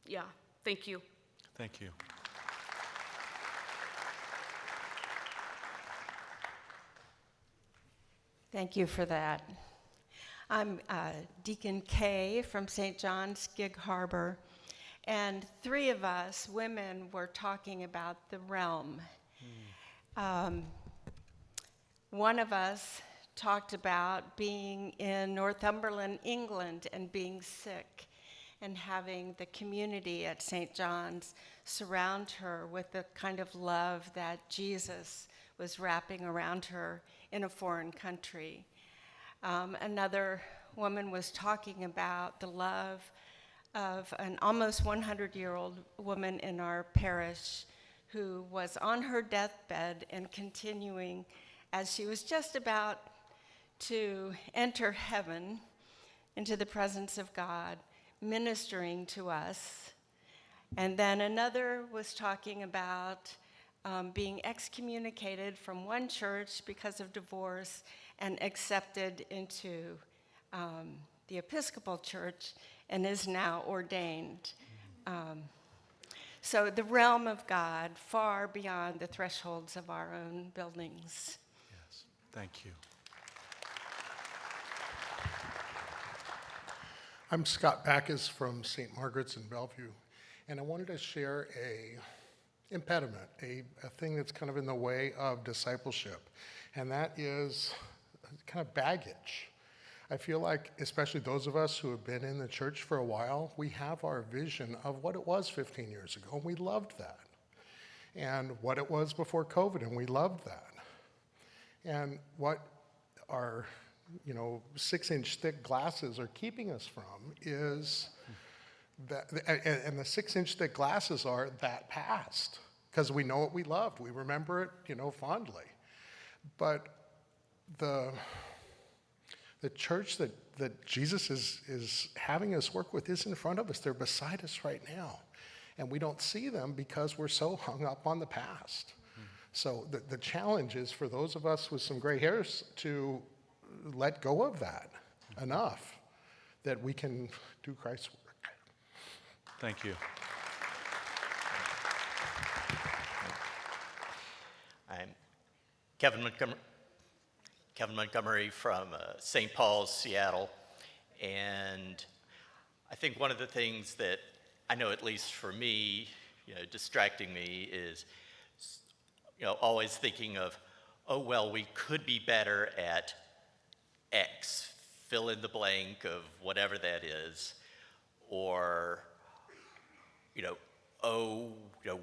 [SPEAKER 11] yeah, thank you.
[SPEAKER 1] Thank you.
[SPEAKER 6] Thank you for that. I'm Deacon Kay from St. John's, Gig Harbor, and three of us women were talking about the realm. One of us talked about being in Northumberland, England, and being sick, and having the community at St. John's surround her with the kind of love that Jesus was wrapping around her in a foreign country. Another woman was talking about the love of an almost 100-year-old woman in our parish who was on her deathbed and continuing as she was just about to enter heaven into the presence of God, ministering to us. And then another was talking about being excommunicated from one church because of divorce and accepted into the Episcopal Church and is now ordained. So the realm of God, far beyond the thresholds of our own buildings.
[SPEAKER 1] Yes, thank you.
[SPEAKER 12] I'm Scott Backus from St. Margaret's in Bellevue, and I wanted to share a impediment, a thing that's kind of in the way of discipleship, and that is kind of baggage. I feel like, especially those of us who have been in the church for a while, we have our vision of what it was 15 years ago, and we loved that. And what it was before COVID, and we loved that. And what our 6-inch thick glasses are keeping us from is that, and the 6-inch thick glasses are that past, because we know what we loved. We remember it, fondly. But the church that Jesus is having us work with is in front of us. They're beside us right now. And we don't see them because we're so hung up on the past. Mm-hmm. So the challenge is for those of us with some gray hairs to let go of that enough that we can do Christ's work.
[SPEAKER 1] Thank you.
[SPEAKER 13] I'm Kevin Montgomery from St. Paul's, Seattle. And I think one of the things that I know, at least for me, distracting me is, always thinking of, oh, well, we could be better at X, fill in the blank of whatever that is, or,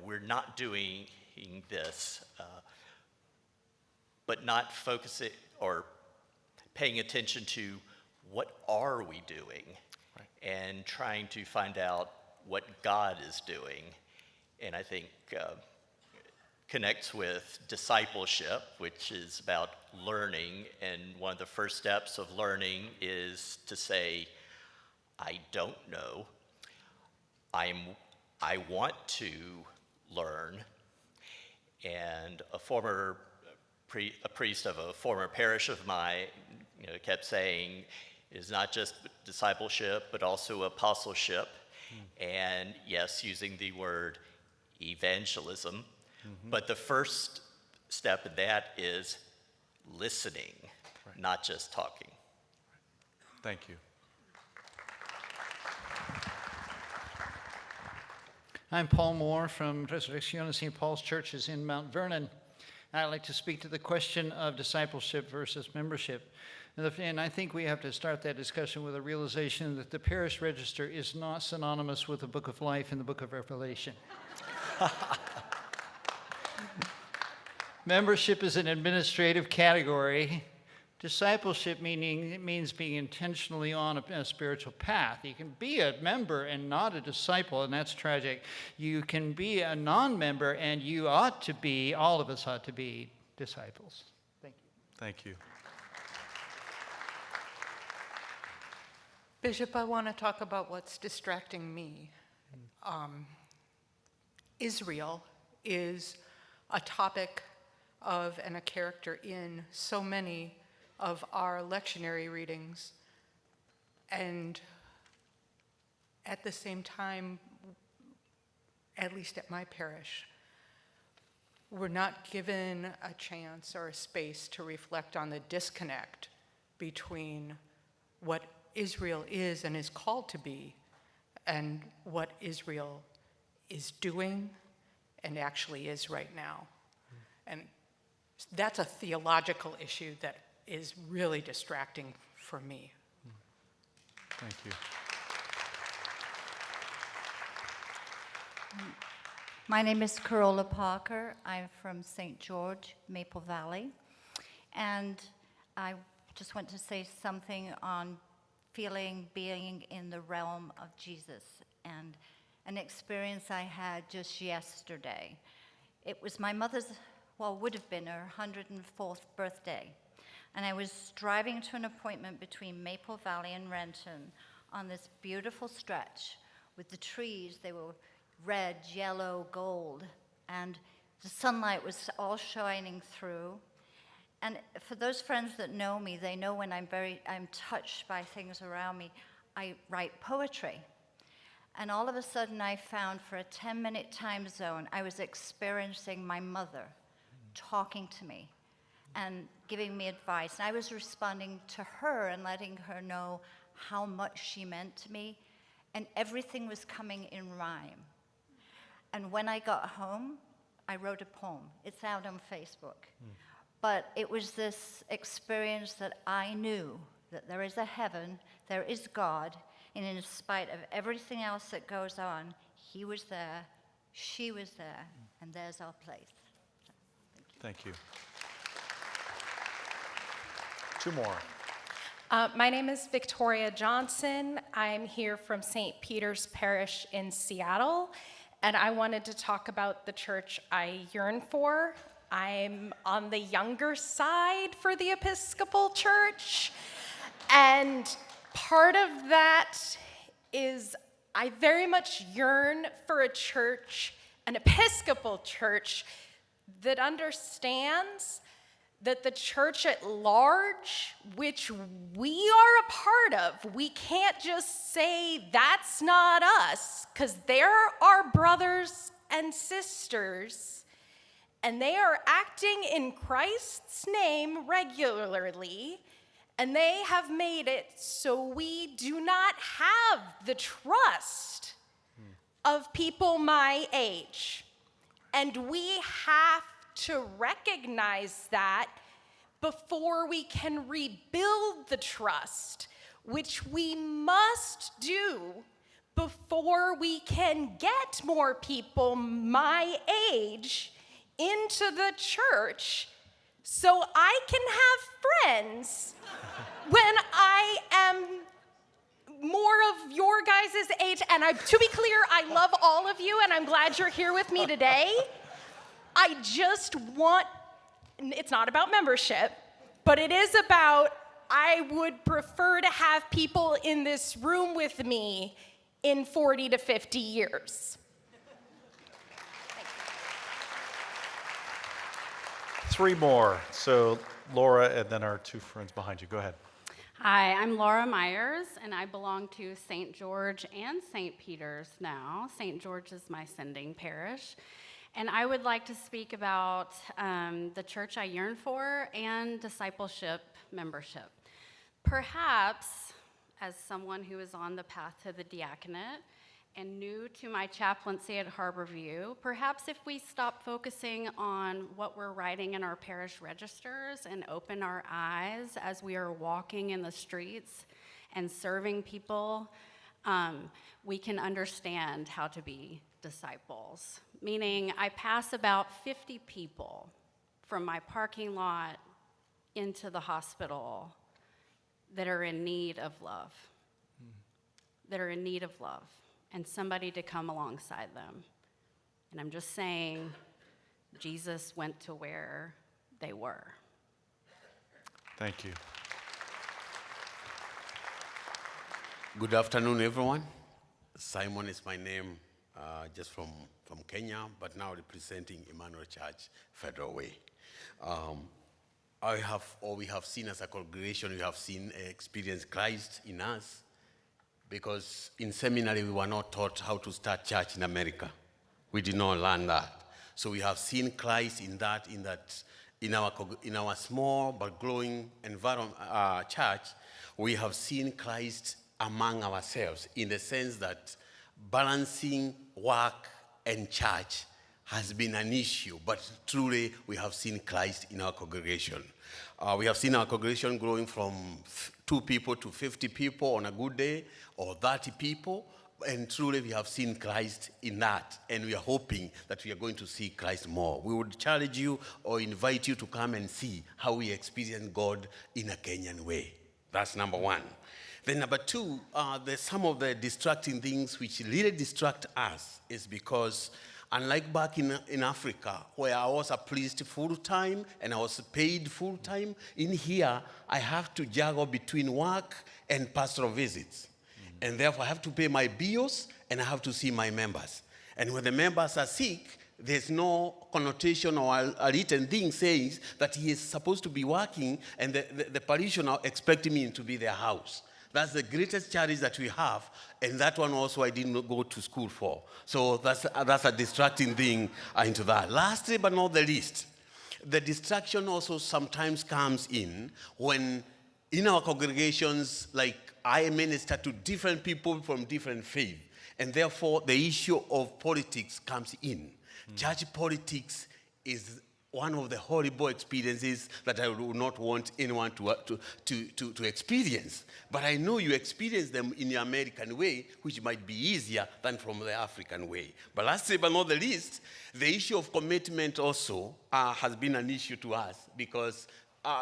[SPEAKER 13] we're not doing this, but not focusing or paying attention to what are we doing, right, and trying to find out what God is doing. And I think connects with discipleship, which is about learning, and one of the first steps of learning is to say, I don't know, I want to learn. And a priest of a former parish of mine, kept saying, it is not just discipleship, but also apostleship. And yes, using the word evangelism. Mm-hmm. But the first step in that is listening, right, not just talking.
[SPEAKER 1] Thank you.
[SPEAKER 14] I'm Paul Moore from Resurrección St. Paul's Churches in Mount Vernon. I'd like to speak to the question of discipleship versus membership. And I think we have to start that discussion with a realization that the parish register is not synonymous with the Book of Life and the Book of Revelation. Membership is an administrative category. Discipleship means being intentionally on a spiritual path. You can be a member and not a disciple, and that's tragic. You can be a non-member, and you ought to be, all of us ought to be, disciples. Thank you.
[SPEAKER 1] Thank you.
[SPEAKER 15] Bishop, I want to talk about what's distracting me. Israel is a topic of and a character in so many of our lectionary readings, and at the same time, at least at my parish, we're not given a chance or a space to reflect on the disconnect between what Israel is and is called to be and what Israel is doing and actually is right now. And that's a theological issue that is really distracting for me.
[SPEAKER 1] Thank you.
[SPEAKER 16] My name is Carola Parker. I'm from St. George, Maple Valley. And I just want to say something on being in the realm of Jesus, and an experience I had just yesterday. It was my mother's, would have been her 104th birthday. And I was driving to an appointment between Maple Valley and Renton on this beautiful stretch with the trees. They were red, yellow, gold, and the sunlight was all shining through. And for those friends that know me, they know when I'm touched by things around me, I write poetry. And all of a sudden I found for a 10-minute time zone, I was experiencing my mother talking to me and giving me advice. And I was responding to her and letting her know how much she meant to me. And everything was coming in rhyme. And when I got home, I wrote a poem. It's out on Facebook. But it was this experience that I knew that there is a heaven, there is God, and in spite of everything else that goes on, he was there, she was there, and there's our place.
[SPEAKER 1] Thank you. Two more.
[SPEAKER 17] My name is Victoria Johnson. I'm here from St. Peter's Parish in Seattle, and I wanted to talk about the church I yearn for. I'm on the younger side for the Episcopal Church, and part of that is I very much yearn for a church, an Episcopal church, that understands that the church at large, which we are a part of, we can't just say that's not us, because they're our brothers and sisters, and they are acting in Christ's name regularly, and they have made it so we do not have the trust of people my age. And we have to recognize that before we can rebuild the trust, which we must do before we can get more people my age into the church so I can have friends when I am more of your guys' age. And to be clear, I love all of you, and I'm glad you're here with me today. I just want, it's not about membership, but it is about, I would prefer to have people in this room with me in 40 to 50 years.
[SPEAKER 1] Three more. So Laura and then our two friends behind you. Go ahead.
[SPEAKER 18] Hi, I'm Laura Myers, and I belong to St. George and St. Peter's now. St. George is my sending parish. And I would like to speak about the church I yearn for and discipleship membership. Perhaps, as someone who is on the path to the diaconate and new to my chaplaincy at Harborview, perhaps if we stop focusing on what we're writing in our parish registers and open our eyes as we are walking in the streets and serving people, we can understand how to be disciples. Meaning, I pass about 50 people from my parking lot into the hospital that are in need of love, and somebody to come alongside them. And I'm just saying, Jesus went to where they were.
[SPEAKER 1] Thank you.
[SPEAKER 19] Good afternoon, everyone. Simon is my name, just from Kenya, but now representing Emmanuel Church, Federal Way. We have seen as a congregation, we have seen, experienced Christ in us, because in seminary we were not taught how to start church in America. We did not learn that. So we have seen Christ in our small but growing environment, church, we have seen Christ among ourselves in the sense that balancing work and church has been an issue, but truly we have seen Christ in our congregation. We have seen our congregation growing from 2 people to 50 people on a good day, or 30 people, and truly we have seen Christ in that, and we are hoping that we are going to see Christ more. We would challenge you or invite you to come and see how we experience God in a Kenyan way. That's number 1. Then number 2, there's some of the distracting things which really distract us is because unlike back in Africa, where I was a priest full-time and I was paid full-time, in here, I have to juggle between work and pastoral visits. And therefore, I have to pay my bills and I have to see my members. And when the members are sick, there's no connotation or a written thing saying that he is supposed to be working and the parishioner expecting me to be their house. That's the greatest challenge that we have, and that one also I didn't go to school for. So that's a distracting thing into that. Lastly, but not the least, the distraction also sometimes comes in when in our congregations, like I minister to different people from different faiths, and therefore the issue of politics comes in. Church politics is one of the horrible experiences that I would not want anyone to experience. But I know you experience them in the American way, which might be easier than from the African way. But lastly, but not the least, the issue of commitment also has been an issue to us because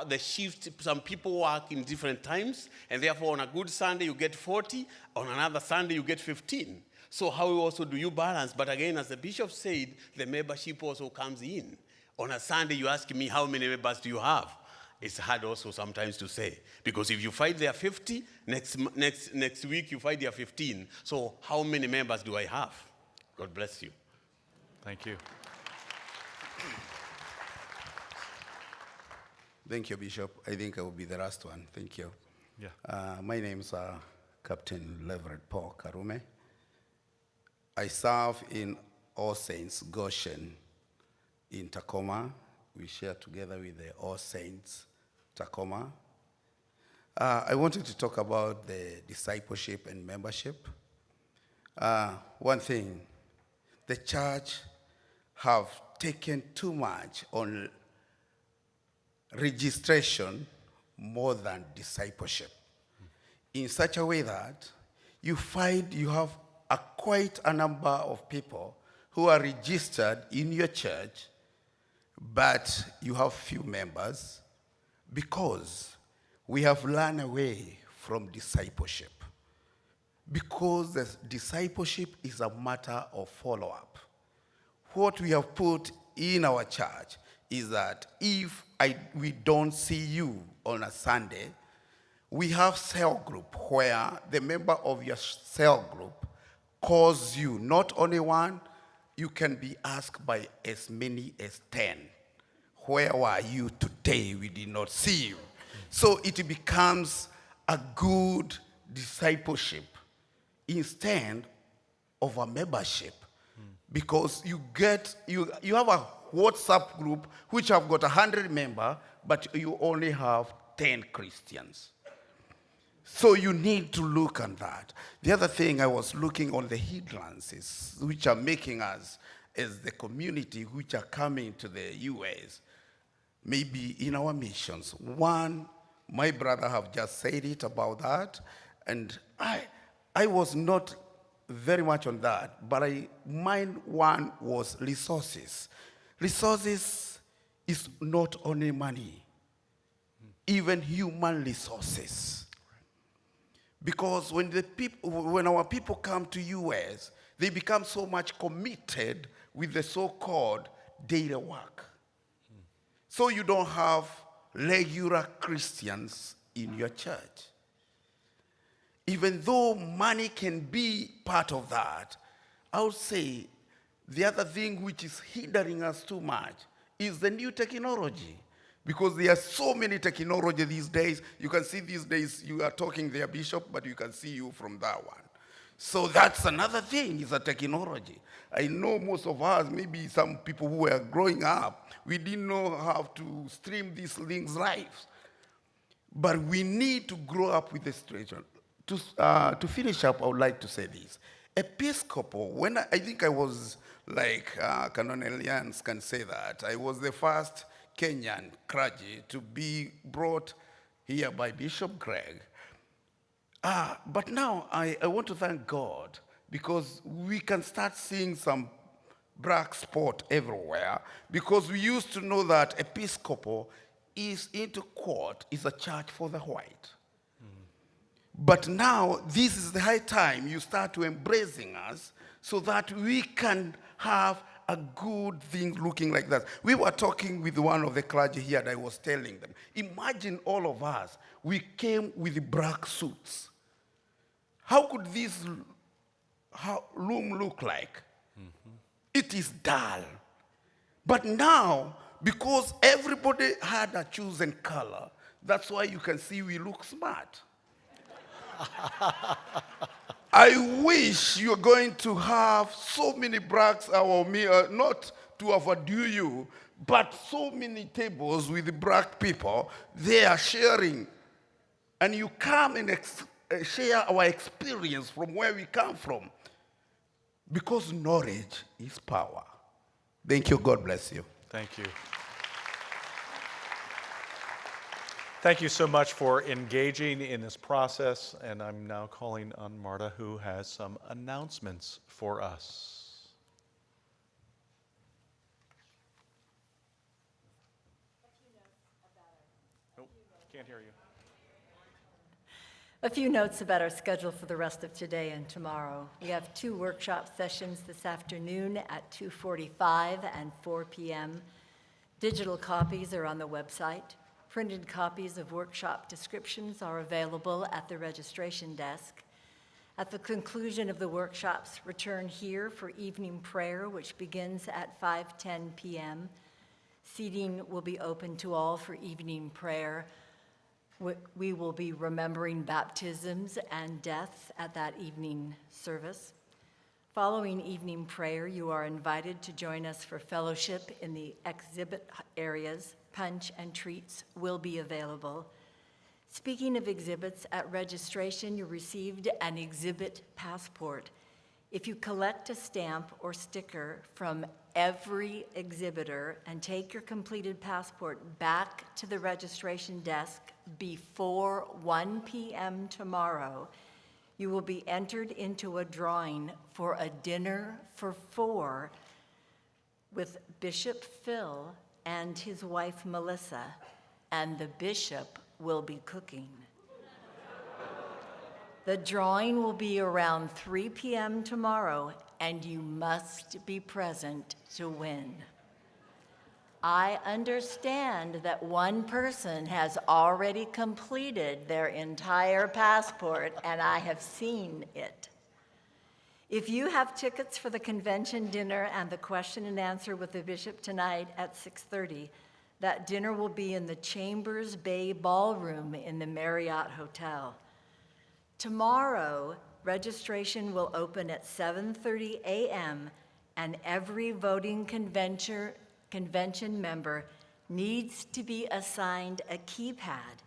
[SPEAKER 19] the shift, some people work in different times, and therefore on a good Sunday you get 40, on another Sunday you get 15. So how also do you balance? But again, as the bishop said, the membership also comes in. On a Sunday, you ask me, how many members do you have? It's hard also sometimes to say. Because if you find there are 50, next week you find there are 15. So how many members do I have? God bless you.
[SPEAKER 1] Thank you.
[SPEAKER 20] Thank you, Bishop. I think I will be the last one. Thank you.
[SPEAKER 1] Yeah.
[SPEAKER 20] My name is Captain Leverett Paul Karume. I serve in All Saints Goshen in Tacoma. We share together with the All Saints Tacoma. I wanted to talk about the discipleship and membership. One thing, the church have taken too much on registration more than discipleship, in such a way that you find you have quite a number of people who are registered in your church, but you have few members because we have run away from discipleship. Because the discipleship is a matter of follow-up. What we have put in our church is that if we don't see you on a Sunday, we have cell group where the member of your cell group calls you, not only one, you can be asked by as many as 10. Where were you today? We did not see you. So it becomes a good discipleship instead of a membership. Because you have a WhatsApp group which have got 100 members, but you only have 10 Christians. So you need to look at that. The other thing, I was looking on the hindrances which are making us as the community which are coming to the U.S., maybe in our missions. One, my brother have just said it about that, and I was not very much on that, but mine one was resources. Resources is not only money, even human resources. Because when our people come to US, they become so much committed with the so-called daily work. So you don't have regular Christians in your church. Even though money can be part of that, I would say the other thing which is hindering us too much is the new technology. Because there are so many technology these days. You can see these days, you are talking there, Bishop, but you can see you from that one. So that's another thing, is a technology. I know most of us, maybe some people who were growing up, we didn't know how to stream these things live. But we need to grow up with the situation. To finish up, I would like to say this. Episcopal, when I think I was like Canonelians can say that, I was the first Kenyan clergy to be brought here by Bishop Greg. But now I want to thank God because we can start seeing some black spot everywhere, because we used to know that Episcopal is into court, is a church for the white. But now, this is the high time you start to embracing us so that we can have a good thing looking like that. We were talking with one of the clergy here and I was telling them, imagine all of us, we came with black suits. How could this room look like? It is dull. But now, because everybody had a chosen color, that's why you can see we look smart. I wish you're going to have so many blacks, not to overdo you, but so many tables with the black people, they are sharing. And you come and share our experience from where we come from. Because knowledge is power. Thank you. God bless you.
[SPEAKER 1] Thank you. Thank you so much for engaging in this process, and I'm now calling on Marta, who has some announcements for us. Nope, can't hear you.
[SPEAKER 3] A few notes about our schedule for the rest of today and tomorrow. We have 2 workshop sessions this afternoon at 2:45 and 4 p.m. Digital copies are on the website. Printed copies of workshop descriptions are available at the registration desk. At the conclusion of the workshops, return here for evening prayer, which begins at 5:10 p.m. Seating will be open to all for evening prayer. We will be remembering baptisms and deaths at that evening service. Following evening prayer, you are invited to join us for fellowship in the exhibit areas. Punch and treats will be available. Speaking of exhibits, at registration, you received an exhibit passport. If you collect a stamp or sticker from every exhibitor and take your completed passport back to the registration desk before 1 p.m. tomorrow, you will be entered into a drawing for a dinner for 4 with Bishop Phil and his wife Melissa, and the bishop will be cooking. The drawing will be around 3 p.m. tomorrow, and you must be present to win. I understand that one person has already completed their entire passport, and I have seen it. If you have tickets for the convention dinner and the question and answer with the bishop tonight at 6:30, that dinner will be in the Chambers Bay Ballroom in the Marriott Hotel. Tomorrow, registration will open at 7:30 a.m., and every voting convention member needs to be assigned a keypad.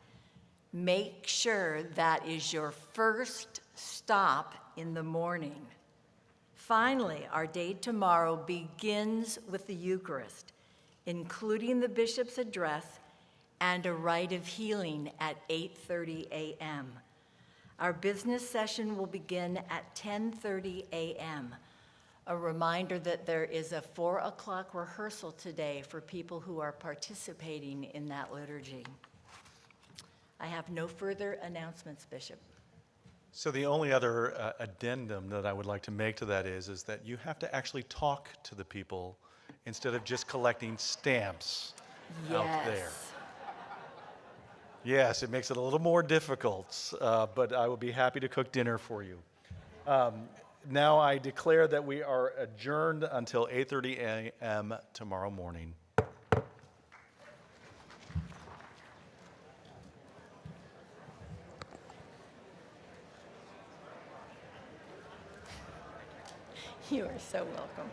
[SPEAKER 3] Make sure that is your first stop in the morning. Finally, our day tomorrow begins with the Eucharist, including the bishop's address and a rite of healing at 8:30 a.m. Our business session will begin at 10:30 a.m. A reminder that there is a 4 o'clock rehearsal today for people who are participating in that liturgy. I have no further announcements, Bishop.
[SPEAKER 1] So the only other addendum that I would like to make to that is that you have to actually talk to the people instead of just collecting stamps out there. Yes, it makes it a little more difficult, but I will be happy to cook dinner for you. Now I declare that we are adjourned until 8:30 a.m. tomorrow morning.
[SPEAKER 3] You are so welcome.